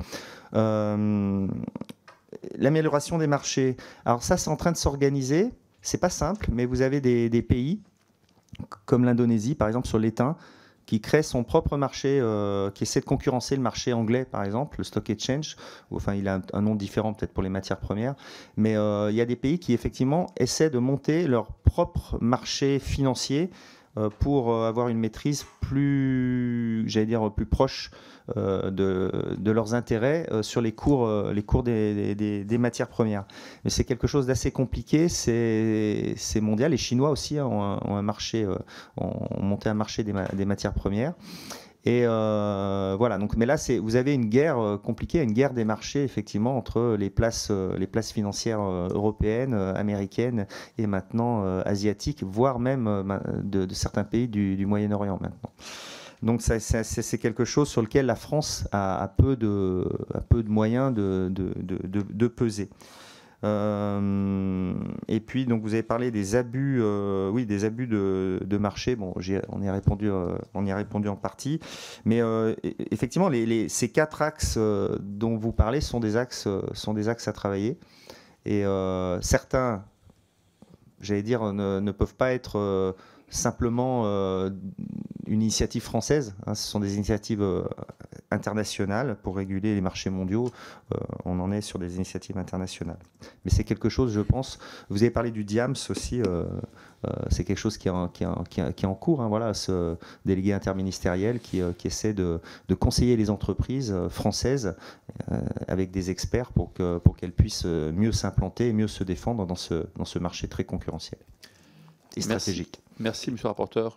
L'amélioration des marchés, alors ça, c'est en train de s'organiser. C'est pas simple, mais vous avez des pays comme l'Indonésie, par exemple, sur l'étain, qui crée son propre marché, qui essaie de concurrencer le marché anglais, par exemple, le Stock Exchange. Enfin, il a un nom différent peut-être pour les matières premières. Mais il y a des pays qui, effectivement, essaient de monter leur propre marché financier pour avoir une maîtrise plus proche de leurs intérêts sur les cours des matières premières. Mais c'est quelque chose d'assez compliqué, c'est mondial. Les Chinois aussi ont monté un marché des matières premières. Et voilà. Donc, mais là, vous avez une guerre compliquée, une guerre des marchés, effectivement, entre les places financières européennes, américaines et maintenant asiatiques, voire même de certains pays du Moyen-Orient maintenant. Donc c'est quelque chose sur lequel la France a peu de moyens de peser. Et puis donc vous avez parlé des abus, des abus de marché. Bon, on y a répondu en partie, mais effectivement ces 4 axes dont vous parlez sont des axes à travailler. Et certains, j'allais dire, ne peuvent pas être simplement une initiative française, hein, ce sont des initiatives internationales pour réguler les marchés mondiaux. On en est sur des initiatives internationales. Mais c'est quelque chose, je pense, vous avez parlé du DIAMS aussi, c'est quelque chose qui est en cours, hein, voilà, ce délégué interministériel qui essaie de conseiller les entreprises françaises avec des experts pour qu'elles puissent mieux s'implanter et mieux se défendre dans ce marché très concurrentiel et stratégique. Merci, monsieur le rapporteur.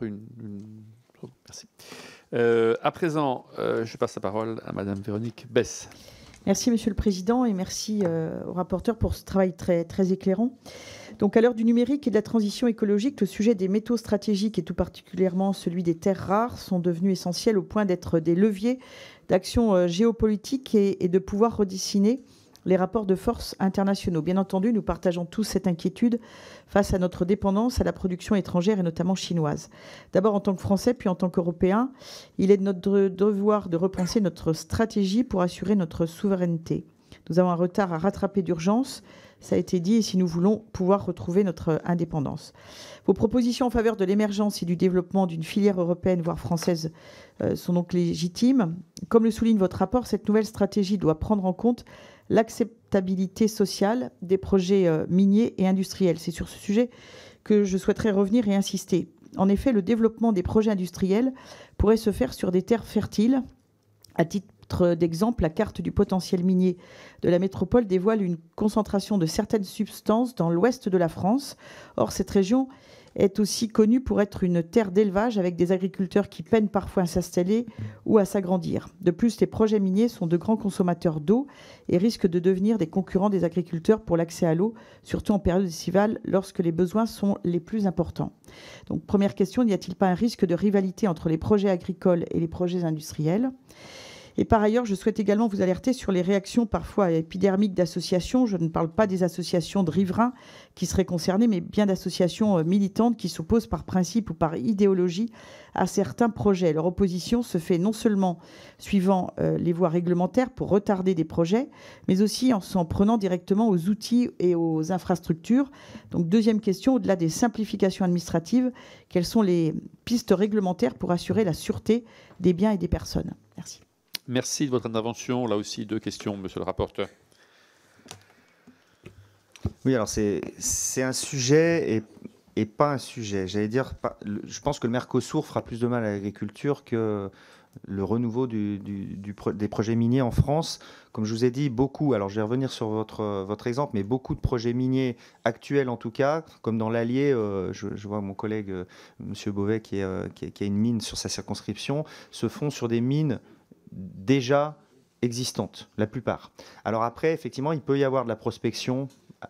Merci. À présent, je passe la parole à madame Véronique Besse. Merci, monsieur le président, et merci au rapporteur pour ce travail très, très éclairant. Donc, à l'heure du numérique et de la transition écologique, le sujet des métaux stratégiques et tout particulièrement celui des terres rares sont devenus essentiels au point d'être des leviers d'action géopolitique et de pouvoir redessiner les rapports de force internationaux. Bien entendu, nous partageons tous cette inquiétude face à notre dépendance à la production étrangère et notamment chinoise. D'abord en tant que Français, puis en tant qu'Européens, il est de notre devoir de repenser notre stratégie pour assurer notre souveraineté. Nous avons un retard à rattraper d'urgence, ça a été dit, et si nous voulons pouvoir retrouver notre indépendance. Vos propositions en faveur de l'émergence et du développement d'une filière européenne, voire française, sont donc légitimes. Comme le souligne votre rapport, cette nouvelle stratégie doit prendre en compte l'acceptabilité sociale des projets miniers et industriels. C'est sur ce sujet que je souhaiterais revenir et insister. En effet, le développement des projets industriels pourrait se faire sur des terres fertiles. À titre d'exemple, la carte du potentiel minier de la métropole dévoile une concentration de certaines substances dans l'ouest de la France. Or, cette région est aussi connue pour être une terre d'élevage avec des agriculteurs qui peinent parfois à s'installer ou à s'agrandir. De plus, les projets miniers sont de grands consommateurs d'eau et risquent de devenir des concurrents des agriculteurs pour l'accès à l'eau, surtout en période estivale lorsque les besoins sont les plus importants. Donc, première question, n'y a-t-il pas un risque de rivalité entre les projets agricoles et les projets industriels ? Et par ailleurs, je souhaite également vous alerter sur les réactions parfois épidermiques d'associations. Je ne parle pas des associations de riverains qui seraient concernées, mais bien d'associations militantes qui s'opposent par principe ou par idéologie à certains projets. Leur opposition se fait non seulement suivant les voies réglementaires pour retarder des projets, mais aussi en s'en prenant directement aux outils et aux infrastructures. Donc, deuxième question, au-delà des simplifications administratives, quelles sont les pistes réglementaires pour assurer la sûreté des biens et des personnes ? Merci. Merci de votre intervention. Là aussi, 2 questions, monsieur le rapporteur. Oui, alors c'est un sujet et pas un sujet. J'allais dire, je pense que le Mercosur fera plus de mal à l'agriculture que le renouveau des projets miniers en France. Comme je vous ai dit, beaucoup, alors je vais revenir sur votre exemple, mais beaucoup de projets miniers actuels en tout cas, comme dans l'Allier, je vois mon collègue monsieur Beauvais qui a une mine sur sa circonscription, se font sur des mines déjà existantes, la plupart. Alors après, effectivement, il peut y avoir de la prospection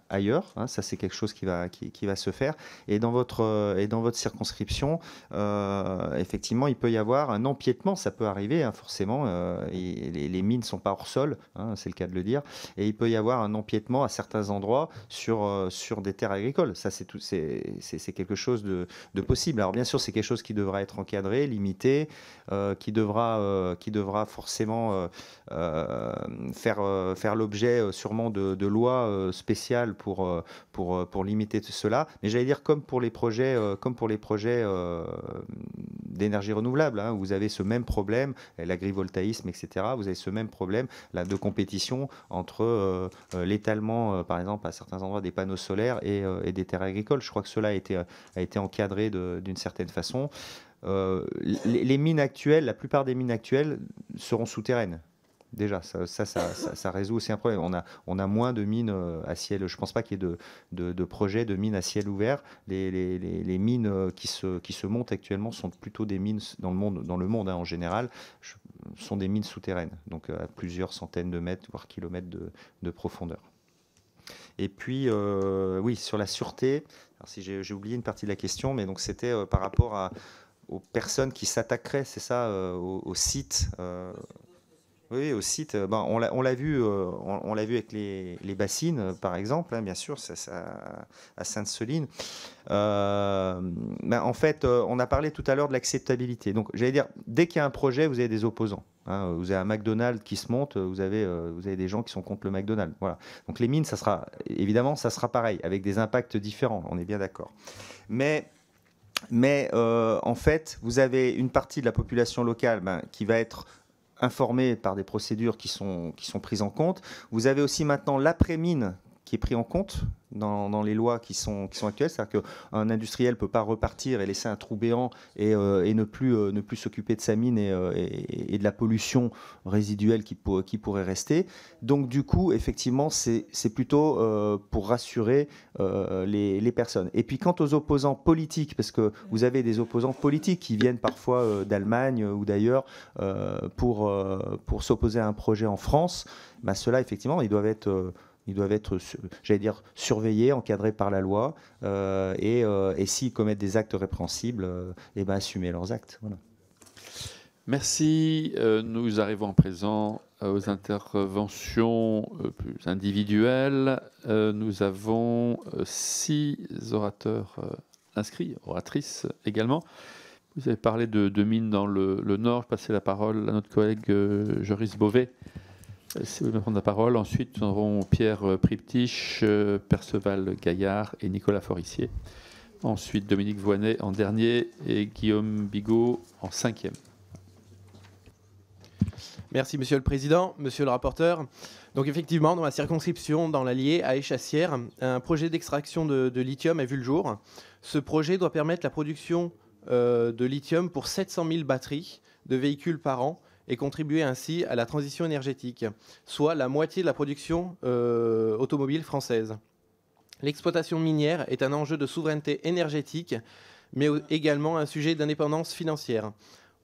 ailleurs, hein, ça c'est quelque chose qui va se faire. Et dans votre circonscription, effectivement, il peut y avoir un empiètement, ça peut arriver, hein, forcément. Les mines ne sont pas hors sol, hein, c'est le cas de le dire. Et il peut y avoir un empiètement à certains endroits sur des terres agricoles. Ça, c'est quelque chose de possible. Alors bien sûr, c'est quelque chose qui devra être encadré, limité, qui devra forcément faire l'objet sûrement de lois spéciales pour limiter tout cela. Mais j'allais dire comme pour les projets d'énergie renouvelable, hein, vous avez ce même problème, l'agrivoltaïsme, etc. Vous avez ce même problème là, de compétition entre l'étalement, par exemple, à certains endroits des panneaux solaires et des terres agricoles. Je crois que cela a été encadré d'une certaine façon. Les mines actuelles, la plupart des mines actuelles seront souterraines. Déjà, ça résout aussi un problème. On a moins de mines à ciel. Je ne pense pas qu'il y ait de projets de mines à ciel ouvert. Les mines qui se montent actuellement sont plutôt des mines dans le monde hein, en général, sont des mines souterraines, donc à plusieurs centaines de mètres, voire kilomètres de profondeur. Et puis, oui, sur la sûreté, alors si j'ai oublié une partie de la question, mais donc c'était par rapport aux personnes qui s'attaqueraient, c'est ça, au site. Oui, au site, on l'a vu avec les bassines, par exemple, hein, bien sûr, à Sainte-Soline. En fait, on a parlé tout à l'heure de l'acceptabilité. Donc, j'allais dire, dès qu'il y a un projet, vous avez des opposants. Hein, vous avez un McDonald's qui se monte, vous avez des gens qui sont contre le McDonald's. Voilà. Donc, les mines, ça sera pareil, avec des impacts différents, on est bien d'accord. Mais en fait, vous avez une partie de la population locale qui va être informés par des procédures qui sont prises en compte. Vous avez aussi maintenant l'après-mine qui est pris en compte dans les lois qui sont actuelles. C'est-à-dire qu'un industriel ne peut pas repartir et laisser un trou béant et ne plus s'occuper de sa mine et de la pollution résiduelle qui pourrait rester. Donc du coup, effectivement, c'est plutôt pour rassurer les personnes. Et puis quant aux opposants politiques, parce que vous avez des opposants politiques qui viennent parfois d'Allemagne ou d'ailleurs pour s'opposer à un projet en France, ceux-là, effectivement, ils doivent être, j'allais dire, surveillés, encadrés par la loi, et s'ils commettent des actes répréhensibles, assumer leurs actes. Voilà. Merci. Nous arrivons à présent aux interventions plus individuelles. Nous avons 6 orateurs inscrits, oratrices également. Vous avez parlé de mines dans le Nord. Je passe la parole à notre collègue Joris Beauvais. Si vous voulez prendre la parole. Ensuite, nous aurons Pierre Priptich, Perceval Gaillard et Nicolas Forissier. Ensuite, Dominique Voynet en dernier et Guillaume Bigot en 5e. Merci, Monsieur le Président, Monsieur le rapporteur. Donc effectivement, dans ma circonscription, dans l'Allier, à Échassières, un projet d'extraction de lithium a vu le jour. Ce projet doit permettre la production de lithium pour 700 000 batteries de véhicules par an et contribuer ainsi à la transition énergétique, soit la moitié de la production automobile française. L'exploitation minière est un enjeu de souveraineté énergétique, mais également un sujet d'indépendance financière.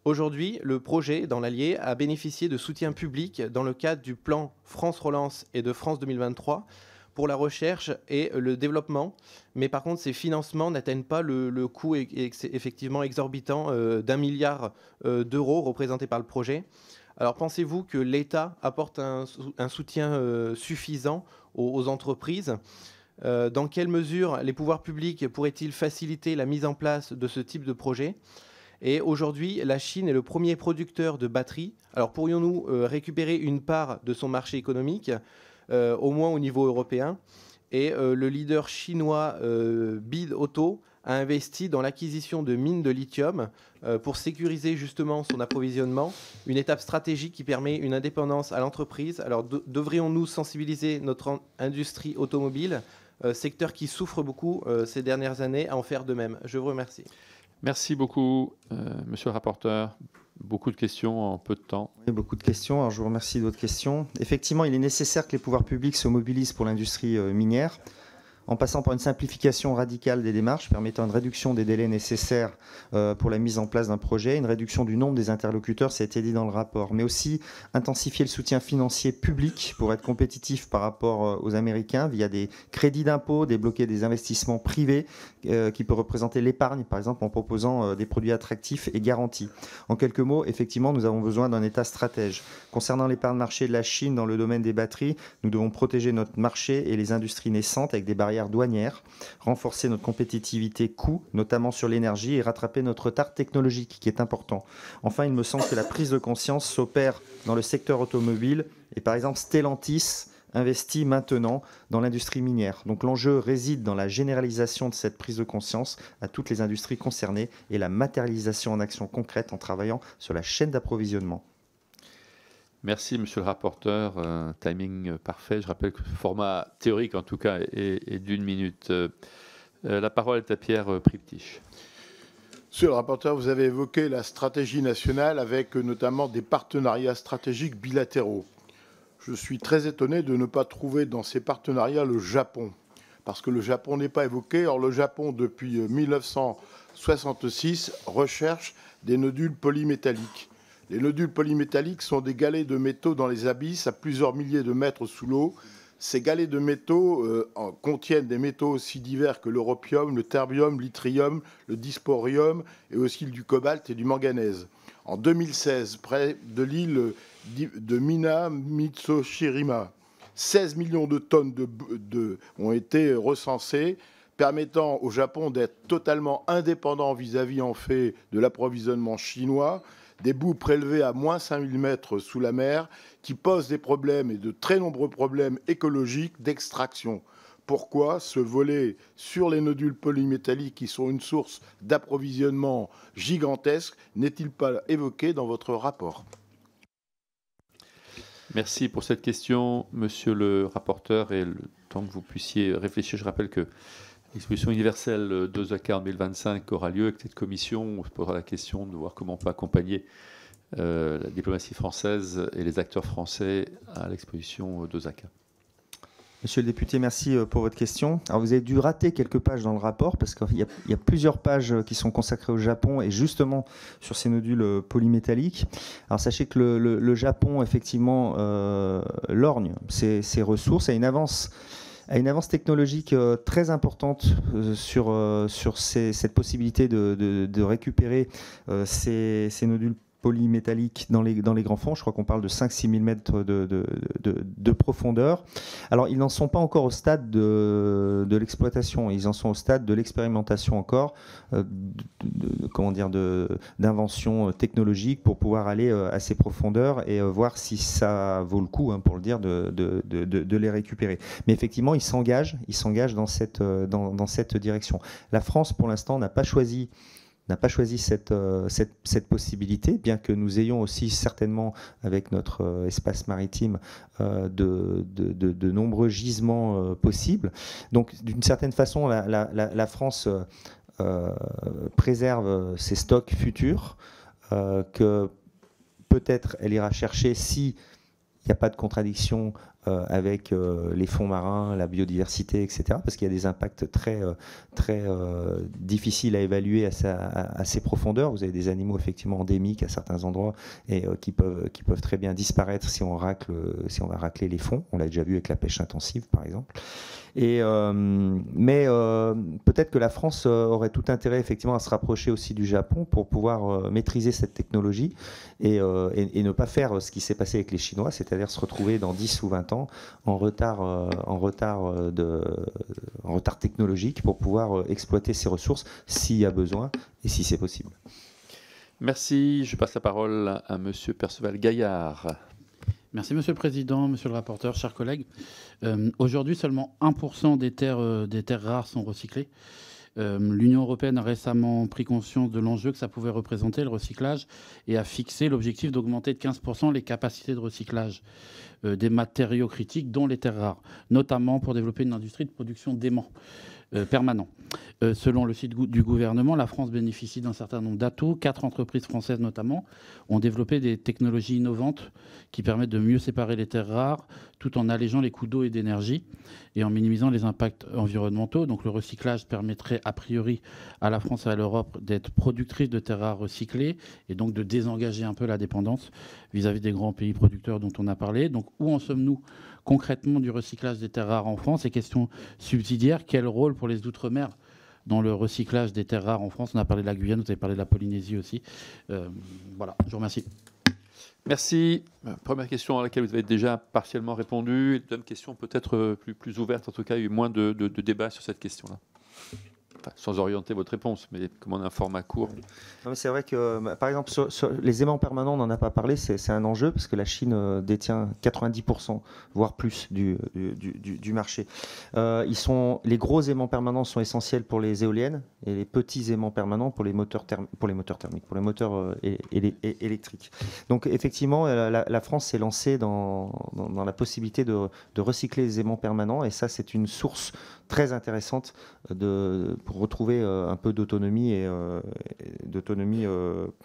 Aujourd'hui, le projet dans l'Allier a bénéficié de soutien public dans le cadre du plan France Relance et de France 2023 pour la recherche et le développement. Mais par contre, ces financements n'atteignent pas le coût effectivement exorbitant d'1 milliard d'euros représenté par le projet. Alors pensez-vous que l'État apporte un soutien suffisant aux entreprises ? Dans quelle mesure les pouvoirs publics pourraient-ils faciliter la mise en place de ce type de projet ? Et aujourd'hui, la Chine est le premier producteur de batteries. Alors pourrions-nous récupérer une part de son marché économique, au moins au niveau européen ? Et le leader chinois BID Auto a investi dans l'acquisition de mines de lithium pour sécuriser justement son approvisionnement, une étape stratégique qui permet une indépendance à l'entreprise. Alors devrions-nous sensibiliser notre industrie automobile, secteur qui souffre beaucoup ces dernières années, à en faire de même? Je vous remercie. Merci beaucoup, monsieur le rapporteur. Beaucoup de questions en peu de temps. Oui, beaucoup de questions. Alors, je vous remercie de votre question. Effectivement, il est nécessaire que les pouvoirs publics se mobilisent pour l'industrie minière, en passant par une simplification radicale des démarches permettant une réduction des délais nécessaires pour la mise en place d'un projet, une réduction du nombre des interlocuteurs, ça a été dit dans le rapport, mais aussi intensifier le soutien financier public pour être compétitif par rapport aux Américains via des crédits d'impôt, débloquer des investissements privés qui peut représenter l'épargne, par exemple en proposant des produits attractifs et garantis. En quelques mots, effectivement, nous avons besoin d'un État stratège. Concernant les parts de marché de la Chine dans le domaine des batteries, nous devons protéger notre marché et les industries naissantes avec des barrières douanières, renforcer notre compétitivité coût, notamment sur l'énergie, et rattraper notre retard technologique qui est important. Enfin, il me semble que la prise de conscience s'opère dans le secteur automobile et par exemple Stellantis investit maintenant dans l'industrie minière. Donc l'enjeu réside dans la généralisation de cette prise de conscience à toutes les industries concernées et la matérialisation en action concrète en travaillant sur la chaîne d'approvisionnement. Merci, monsieur le rapporteur. Timing parfait. Je rappelle que le format théorique, en tout cas, est d'1 minute. La parole est à Pierre Priptich. Monsieur le rapporteur, vous avez évoqué la stratégie nationale avec notamment des partenariats stratégiques bilatéraux. Je suis très étonné de ne pas trouver dans ces partenariats le Japon, parce que le Japon n'est pas évoqué. Or, le Japon, depuis 1966, recherche des nodules polymétalliques. Les nodules polymétalliques sont des galets de métaux dans les abysses à plusieurs milliers de mètres sous l'eau. Ces galets de métaux contiennent des métaux aussi divers que l'europium, le terbium, l'yttrium, le dysprosium et aussi du cobalt et du manganèse. En 2016, près de l'île de Mina Mitsushima, 16 millions de tonnes ont été recensées, permettant au Japon d'être totalement indépendant vis-à-vis en fait de l'approvisionnement chinois. Des boues prélevées à moins 5000 mètres sous la mer qui posent des problèmes et de très nombreux problèmes écologiques d'extraction. Pourquoi ce volet sur les nodules polymétalliques qui sont une source d'approvisionnement gigantesque n'est-il pas évoqué dans votre rapport ? Merci pour cette question, monsieur le rapporteur. Et le temps que vous puissiez réfléchir, je rappelle que l'exposition universelle d'Osaka en 2025 aura lieu avec cette commission. On se posera la question de voir comment on peut accompagner la diplomatie française et les acteurs français à l'exposition d'Osaka. Monsieur le député, merci pour votre question. Alors vous avez dû rater quelques pages dans le rapport parce qu'il y a plusieurs pages qui sont consacrées au Japon et justement sur ces nodules polymétalliques. Alors sachez que le Japon, effectivement, lorgne ses ressources, a une avance technologique très importante sur cette possibilité de récupérer ces nodules polymétalliques dans les grands fonds. Je crois qu'on parle de 5-6 000 mètres de profondeur. Alors, ils n'en sont pas encore au stade de l'exploitation. Ils en sont au stade de l'expérimentation encore, d'invention technologique pour pouvoir aller à ces profondeurs et voir si ça vaut le coup, pour le dire, de les récupérer. Mais effectivement, ils s'engagent dans cette direction. La France, pour l'instant, n'a pas choisi cette possibilité, bien que nous ayons aussi certainement, avec notre espace maritime, de nombreux gisements possibles. Donc, d'une certaine façon, la France préserve ses stocks futurs, que peut-être elle ira chercher si il n'y a pas de contradiction avec les fonds marins, la biodiversité, etc. Parce qu'il y a des impacts très difficiles à évaluer à ces profondeurs. Vous avez des animaux effectivement endémiques à certains endroits et qui peuvent très bien disparaître si on va racler les fonds. On l'a déjà vu avec la pêche intensive, par exemple. Mais peut-être que la France aurait tout intérêt effectivement à se rapprocher aussi du Japon pour pouvoir maîtriser cette technologie et ne pas faire ce qui s'est passé avec les Chinois, c'est-à-dire se retrouver dans 10 ou 20 ans en retard technologique pour pouvoir exploiter ces ressources s'il y a besoin et si c'est possible. Merci. Je passe la parole à Monsieur Perceval Gaillard. Merci Monsieur le Président, Monsieur le rapporteur, chers collègues. Aujourd'hui, seulement 1% des terres rares sont recyclées. L'Union européenne a récemment pris conscience de l'enjeu que ça pouvait représenter, le recyclage, et a fixé l'objectif d'augmenter de 15% les capacités de recyclage des matériaux critiques, dont les terres rares, notamment pour développer une industrie de production d'aimants permanents. Selon le site du gouvernement, la France bénéficie d'un certain nombre d'atouts. 4 entreprises françaises notamment ont développé des technologies innovantes qui permettent de mieux séparer les terres rares tout en allégeant les coûts d'eau et d'énergie et en minimisant les impacts environnementaux. Donc le recyclage permettrait a priori à la France et à l'Europe d'être productrice de terres rares recyclées et donc de désengager un peu la dépendance vis-à-vis des grands pays producteurs dont on a parlé. Donc où en sommes-nous concrètement du recyclage des terres rares en France? Et question subsidiaire, quel rôle pour les Outre-mer dans le recyclage des terres rares en France? On a parlé de la Guyane, vous avez parlé de la Polynésie aussi. Voilà, je vous remercie. Merci. Première question à laquelle vous avez déjà partiellement répondu. Deuxième question peut-être plus ouverte. En tout cas, il y a eu moins de débats sur cette question-là. Enfin, sans orienter votre réponse, mais comme on a un format court. C'est vrai que, par exemple, sur les aimants permanents, on n'en a pas parlé, c'est un enjeu parce que la Chine détient 90%, voire plus, du marché. Les gros aimants permanents sont essentiels pour les éoliennes et les petits aimants permanents pour les moteurs thermiques, pour les moteurs électriques. Donc, effectivement, la France s'est lancée dans la possibilité de recycler les aimants permanents et ça, c'est une source très intéressante pour retrouver un peu d'autonomie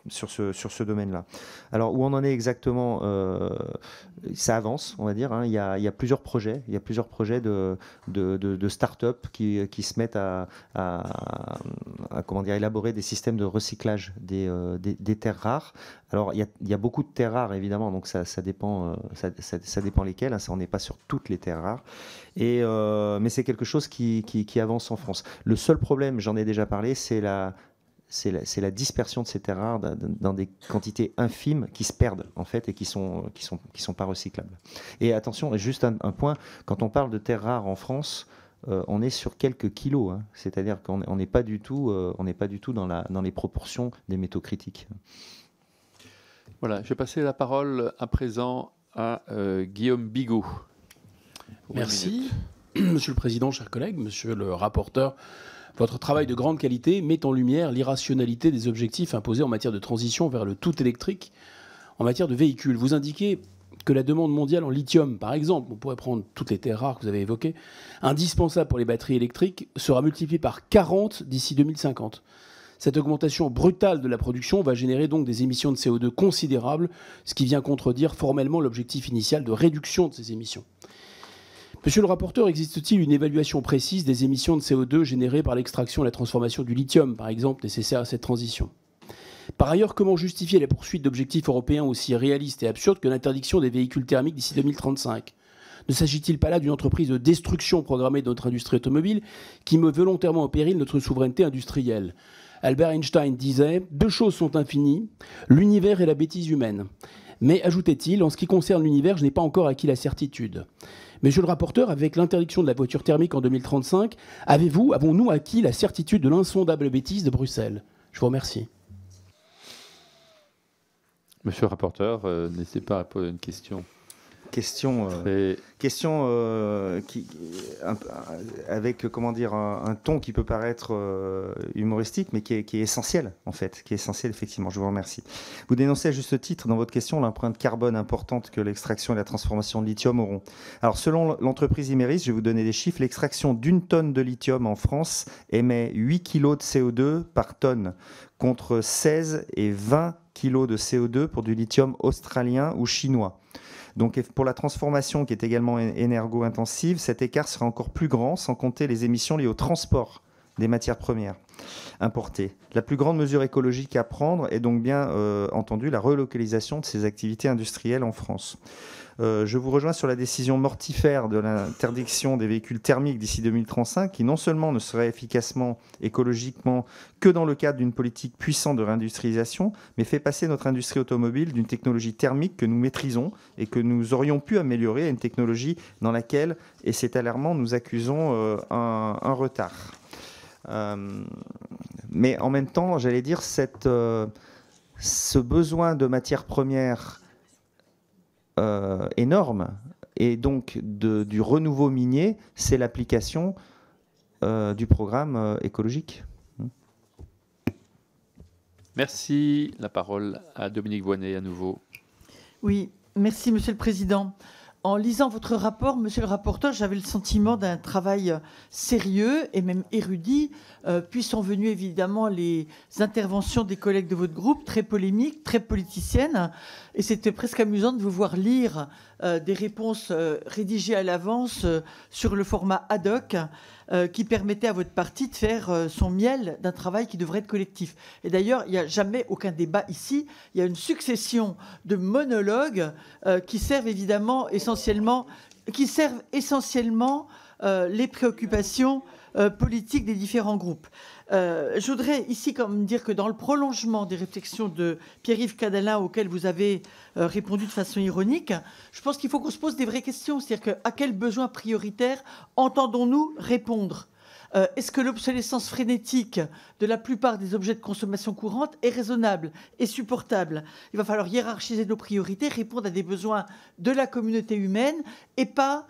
sur ce domaine-là. Alors où on en est exactement, ça avance, on va dire. Hein. Il y a plusieurs projets, de start-up qui se mettent à élaborer des systèmes de recyclage des terres rares. Alors il y a beaucoup de terres rares évidemment, donc ça dépend lesquelles. Hein. On n'est pas sur toutes les terres rares. Mais c'est quelque chose qui avance en France. Le seul problème, j'en ai déjà parlé, c'est la dispersion de ces terres rares dans des quantités infimes qui se perdent en fait et qui sont pas recyclables. Et attention, juste un point, quand on parle de terres rares en France, on est sur quelques kilos, hein, c'est-à-dire qu'on n'est pas du tout dans les proportions des métaux critiques. Voilà, je vais passer la parole à présent à Guillaume Bigot. Merci. Monsieur le Président, chers collègues, Monsieur le rapporteur, votre travail de grande qualité met en lumière l'irrationalité des objectifs imposés en matière de transition vers le tout électrique en matière de véhicules. Vous indiquez que la demande mondiale en lithium, par exemple, on pourrait prendre toutes les terres rares que vous avez évoquées, indispensable pour les batteries électriques, sera multipliée par 40 d'ici 2050. Cette augmentation brutale de la production va générer donc des émissions de CO2 considérables, ce qui vient contredire formellement l'objectif initial de réduction de ces émissions. Monsieur le rapporteur, existe-t-il une évaluation précise des émissions de CO2 générées par l'extraction et la transformation du lithium, par exemple, nécessaire à cette transition? Par ailleurs, comment justifier la poursuite d'objectifs européens aussi réalistes et absurdes que l'interdiction des véhicules thermiques d'ici 2035? Ne s'agit-il pas là d'une entreprise de destruction programmée de notre industrie automobile qui met volontairement en péril notre souveraineté industrielle? Albert Einstein disait « Deux choses sont infinies, l'univers et la bêtise humaine. » Mais, ajoutait-il, en ce qui concerne l'univers, je n'ai pas encore acquis la certitude. Monsieur le rapporteur, avec l'interdiction de la voiture thermique en 2035, avons-nous acquis la certitude de l'insondable bêtise de Bruxelles? Je vous remercie. Monsieur le rapporteur, n'hésitez pas à poser une question. Question avec comment dire un ton qui peut paraître humoristique, mais qui est essentiel en fait, qui est essentiel effectivement. Je vous remercie. Vous dénoncez à juste titre dans votre question l'empreinte carbone importante que l'extraction et la transformation de lithium auront. Alors selon l'entreprise Imerys, je vais vous donner des chiffres. L'extraction d'une tonne de lithium en France émet 8 kg de CO2 par tonne, contre 16 et 20 kg de CO2 pour du lithium australien ou chinois. Donc pour la transformation qui est également énergo-intensive, cet écart sera encore plus grand, sans compter les émissions liées au transport des matières premières importées. La plus grande mesure écologique à prendre est donc bien entendu la relocalisation de ces activités industrielles en France. Je vous rejoins sur la décision mortifère de l'interdiction des véhicules thermiques d'ici 2035, qui non seulement ne serait efficacement, écologiquement, que dans le cadre d'une politique puissante de réindustrialisation, mais fait passer notre industrie automobile d'une technologie thermique que nous maîtrisons et que nous aurions pu améliorer à une technologie dans laquelle, et c'est alarmant, nous accusons un retard. Mais en même temps, j'allais dire, ce besoin de matières premières énorme, et donc du renouveau minier, c'est l'application du programme écologique. Merci. La parole à Dominique Voynet à nouveau. Oui, merci Monsieur le Président. En lisant votre rapport, Monsieur le rapporteur, j'avais le sentiment d'un travail sérieux et même érudit, puis sont venues évidemment les interventions des collègues de votre groupe, très polémiques, très politiciennes, et c'était presque amusant de vous voir lire des réponses rédigées à l'avance sur le format ad hoc, qui permettait à votre parti de faire son miel d'un travail qui devrait être collectif. Et d'ailleurs, il n'y a jamais aucun débat ici. Il y a une succession de monologues qui servent évidemment essentiellement les préoccupations politiques des différents groupes. Je voudrais ici quand même dire que dans le prolongement des réflexions de Pierre-Yves Cadalin auxquelles vous avez répondu de façon ironique, je pense qu'il faut qu'on se pose des vraies questions. C'est-à-dire à quels besoins prioritaires entendons-nous répondre ? Est-ce que l'obsolescence frénétique de la plupart des objets de consommation courante est raisonnable et supportable ? Il va falloir hiérarchiser nos priorités, répondre à des besoins de la communauté humaine et pas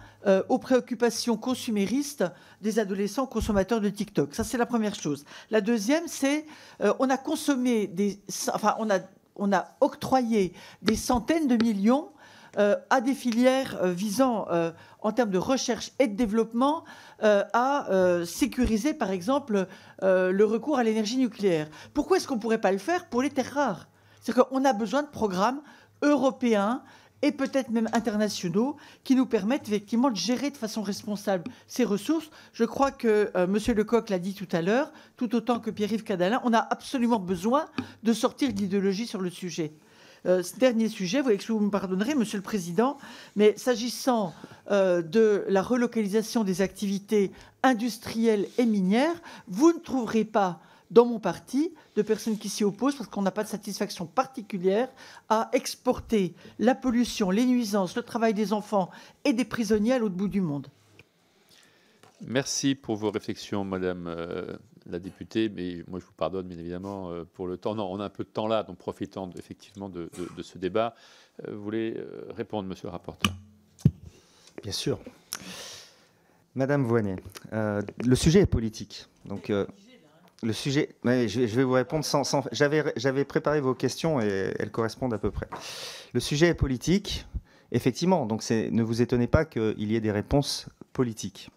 aux préoccupations consuméristes des adolescents consommateurs de TikTok. Ça, c'est la première chose. La deuxième, c'est on a octroyé des centaines de millions à des filières visant, en termes de recherche et de développement, à sécuriser, par exemple, le recours à l'énergie nucléaire. Pourquoi est-ce qu'on ne pourrait pas le faire pour les terres rares ? C'est-à-dire qu'on a besoin de programmes européens et peut-être même internationaux qui nous permettent effectivement de gérer de façon responsable ces ressources. Je crois que M. Lecoq l'a dit tout à l'heure, tout autant que Pierre-Yves Cadalin, on a absolument besoin de sortir de l'idéologie sur le sujet. Ce dernier sujet, vous me pardonnerez, Monsieur le Président, mais s'agissant de la relocalisation des activités industrielles et minières, vous ne trouverez pas dans mon parti de personnes qui s'y opposent parce qu'on n'a pas de satisfaction particulière à exporter la pollution, les nuisances, le travail des enfants et des prisonniers à l'autre bout du monde. Merci pour vos réflexions, Madame la députée, mais moi je vous pardonne bien évidemment pour le temps. Non, on a un peu de temps là, donc profitons effectivement de ce débat. Vous voulez répondre, Monsieur le rapporteur ? Bien sûr. Madame Voynet, le sujet est politique. Donc, le sujet, mais je vais vous répondre sans j'avais préparé vos questions et elles correspondent à peu près. Le sujet est politique, effectivement. Donc, ne vous étonnez pas qu'il y ait des réponses politiques.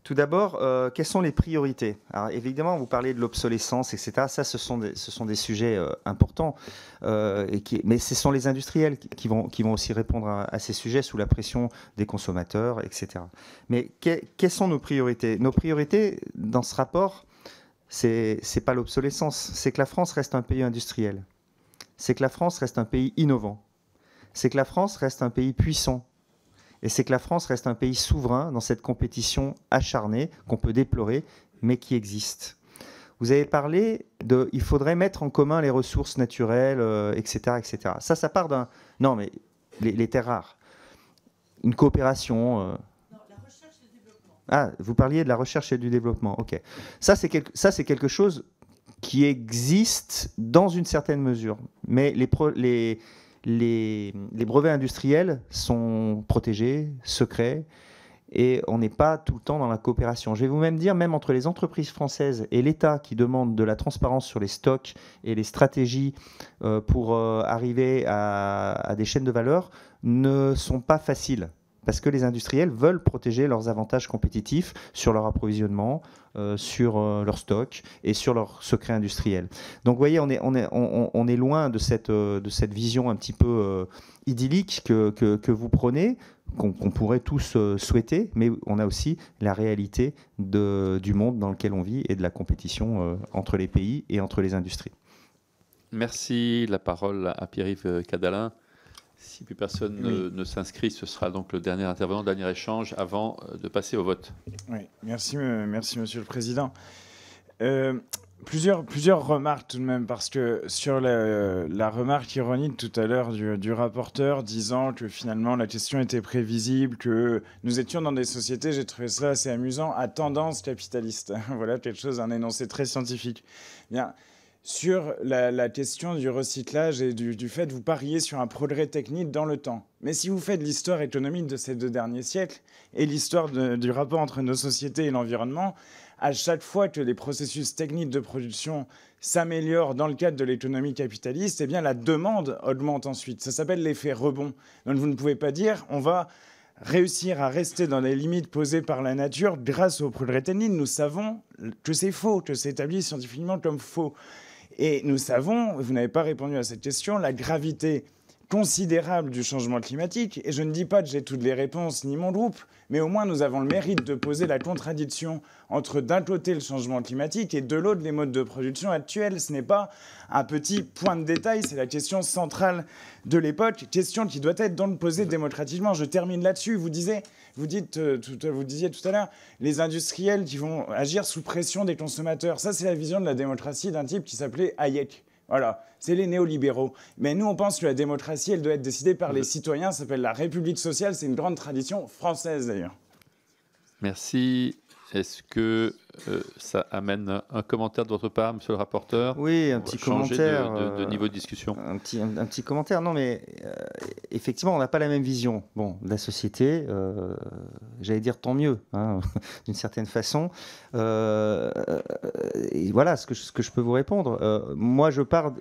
Tout d'abord, quelles sont les priorités ? Alors, évidemment, vous parlez de l'obsolescence, etc. Ça, ce sont des sujets importants. Mais ce sont les industriels qui vont aussi répondre à ces sujets sous la pression des consommateurs, etc. Mais quelles sont nos priorités ? Nos priorités, dans ce rapport, c'est pas l'obsolescence. C'est que la France reste un pays industriel. C'est que la France reste un pays innovant. C'est que la France reste un pays puissant. Et c'est que la France reste un pays souverain dans cette compétition acharnée qu'on peut déplorer, mais qui existe. Vous avez parlé il faudrait mettre en commun les ressources naturelles, etc., etc. Ça part d'un... Non, mais les terres rares. Une coopération... Non, la recherche et le développement. Ah, vous parliez de la recherche et du développement. OK. Ça, c'est quelque chose qui existe dans une certaine mesure. Mais les les brevets industriels sont protégés, secrets, et on n'est pas tout le temps dans la coopération. Je vais vous même dire, même entre les entreprises françaises et l'État qui demandent de la transparence sur les stocks et les stratégies pour arriver à des chaînes de valeur, ne sont pas faciles. Parce que les industriels veulent protéger leurs avantages compétitifs sur leur approvisionnement, sur leur stock et sur leurs secrets industriels. Donc vous voyez, on est loin de cette vision un petit peu idyllique que vous prenez, qu'on pourrait tous souhaiter, mais on a aussi la réalité du monde dans lequel on vit et de la compétition entre les pays et entre les industries. Merci. La parole à Pierre-Yves Cadalin. Si plus personne ne s'inscrit, ce sera donc le dernier intervenant, le dernier échange avant de passer au vote. Oui, merci Monsieur le Président. Plusieurs remarques tout de même, parce que sur la remarque ironique tout à l'heure du rapporteur disant que finalement la question était prévisible, que nous étions dans des sociétés, j'ai trouvé ça assez amusant, à tendance capitaliste. Voilà quelque chose, un énoncé très scientifique. Bien. Sur la question du recyclage et du fait de vous parier sur un progrès technique dans le temps. Mais si vous faites l'histoire économique de ces 2 derniers siècles et l'histoire du rapport entre nos sociétés et l'environnement, à chaque fois que les processus techniques de production s'améliorent dans le cadre de l'économie capitaliste, eh bien la demande augmente ensuite. Ça s'appelle l'effet rebond. Donc vous ne pouvez pas dire on va réussir à rester dans les limites posées par la nature grâce au progrès technique. Nous savons que c'est faux, que c'est établi scientifiquement comme faux. Et nous savons, vous n'avez pas répondu à cette question, la gravité considérable du changement climatique. Et je ne dis pas que j'ai toutes les réponses, ni mon groupe, mais au moins nous avons le mérite de poser la contradiction entre d'un côté le changement climatique et de l'autre les modes de production actuels. Ce n'est pas un petit point de détail, c'est la question centrale de l'époque, question qui doit être donc posée démocratiquement. Je termine là-dessus. Vous disiez tout à l'heure, les industriels qui vont agir sous pression des consommateurs. Ça, c'est la vision de la démocratie d'un type qui s'appelait Hayek. Voilà, c'est les néolibéraux. Mais nous, on pense que la démocratie, elle doit être décidée par les citoyens. Ça s'appelle la République sociale. C'est une grande tradition française, d'ailleurs. Merci. Est-ce que ça amène un commentaire de votre part, monsieur le rapporteur? Oui, un petit commentaire. De niveau de discussion. Un petit commentaire. Non, mais effectivement, on n'a pas la même vision. Bon, de la société, j'allais dire tant mieux, hein, d'une certaine façon. Et voilà ce que je peux vous répondre. Moi, je pars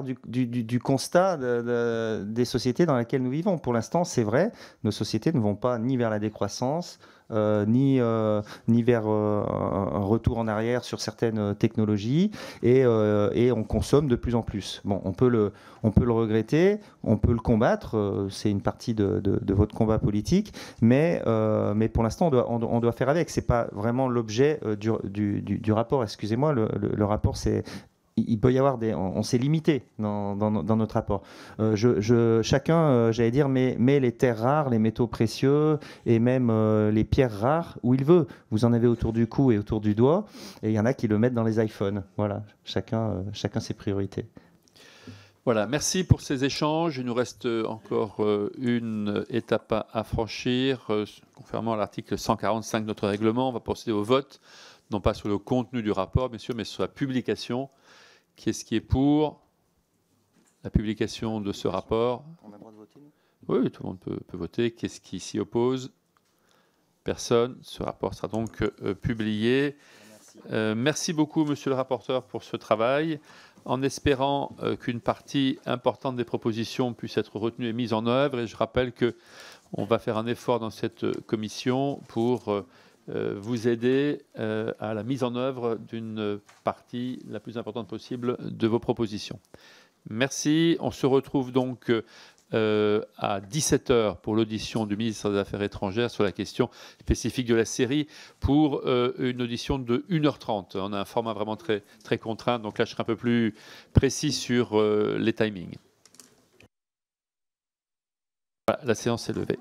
du constat des sociétés dans lesquelles nous vivons. Pour l'instant, c'est vrai, nos sociétés ne vont pas ni vers la décroissance, ni vers un retour en arrière sur certaines technologies, et on consomme de plus en plus. Bon, on peut le regretter, on peut le combattre, c'est une partie de votre combat politique, mais pour l'instant, on doit faire avec. C'est pas vraiment l'objet du rapport. Excusez-moi, le rapport, c'est... Il peut y avoir on s'est limité dans notre rapport. Chacun, j'allais dire, met les terres rares, les métaux précieux et même les pierres rares où il veut. Vous en avez autour du cou et autour du doigt, et il y en a qui le mettent dans les iPhones. Voilà, chacun ses priorités. Voilà, merci pour ces échanges. Il nous reste encore une étape à franchir. Conformément à l'article 145 de notre règlement, on va procéder au vote, non pas sur le contenu du rapport, bien sûr, mais sur la publication. Qu'est-ce qui est pour la publication de ce rapport? On a le droit de voter, nous ? Oui, tout le monde peut voter. Qu'est-ce qui s'y oppose? Personne. Ce rapport sera donc publié. Merci beaucoup, monsieur le rapporteur, pour ce travail, en espérant qu'une partie importante des propositions puisse être retenue et mise en œuvre. Et je rappelle qu'on va faire un effort dans cette commission pour... vous aider à la mise en œuvre d'une partie la plus importante possible de vos propositions. Merci. On se retrouve donc à 17h pour l'audition du ministre des Affaires étrangères sur la question spécifique de la Syrie, pour une audition de 1h30. On a un format vraiment très, très contraint, donc là je serai un peu plus précis sur les timings. Voilà, la séance est levée.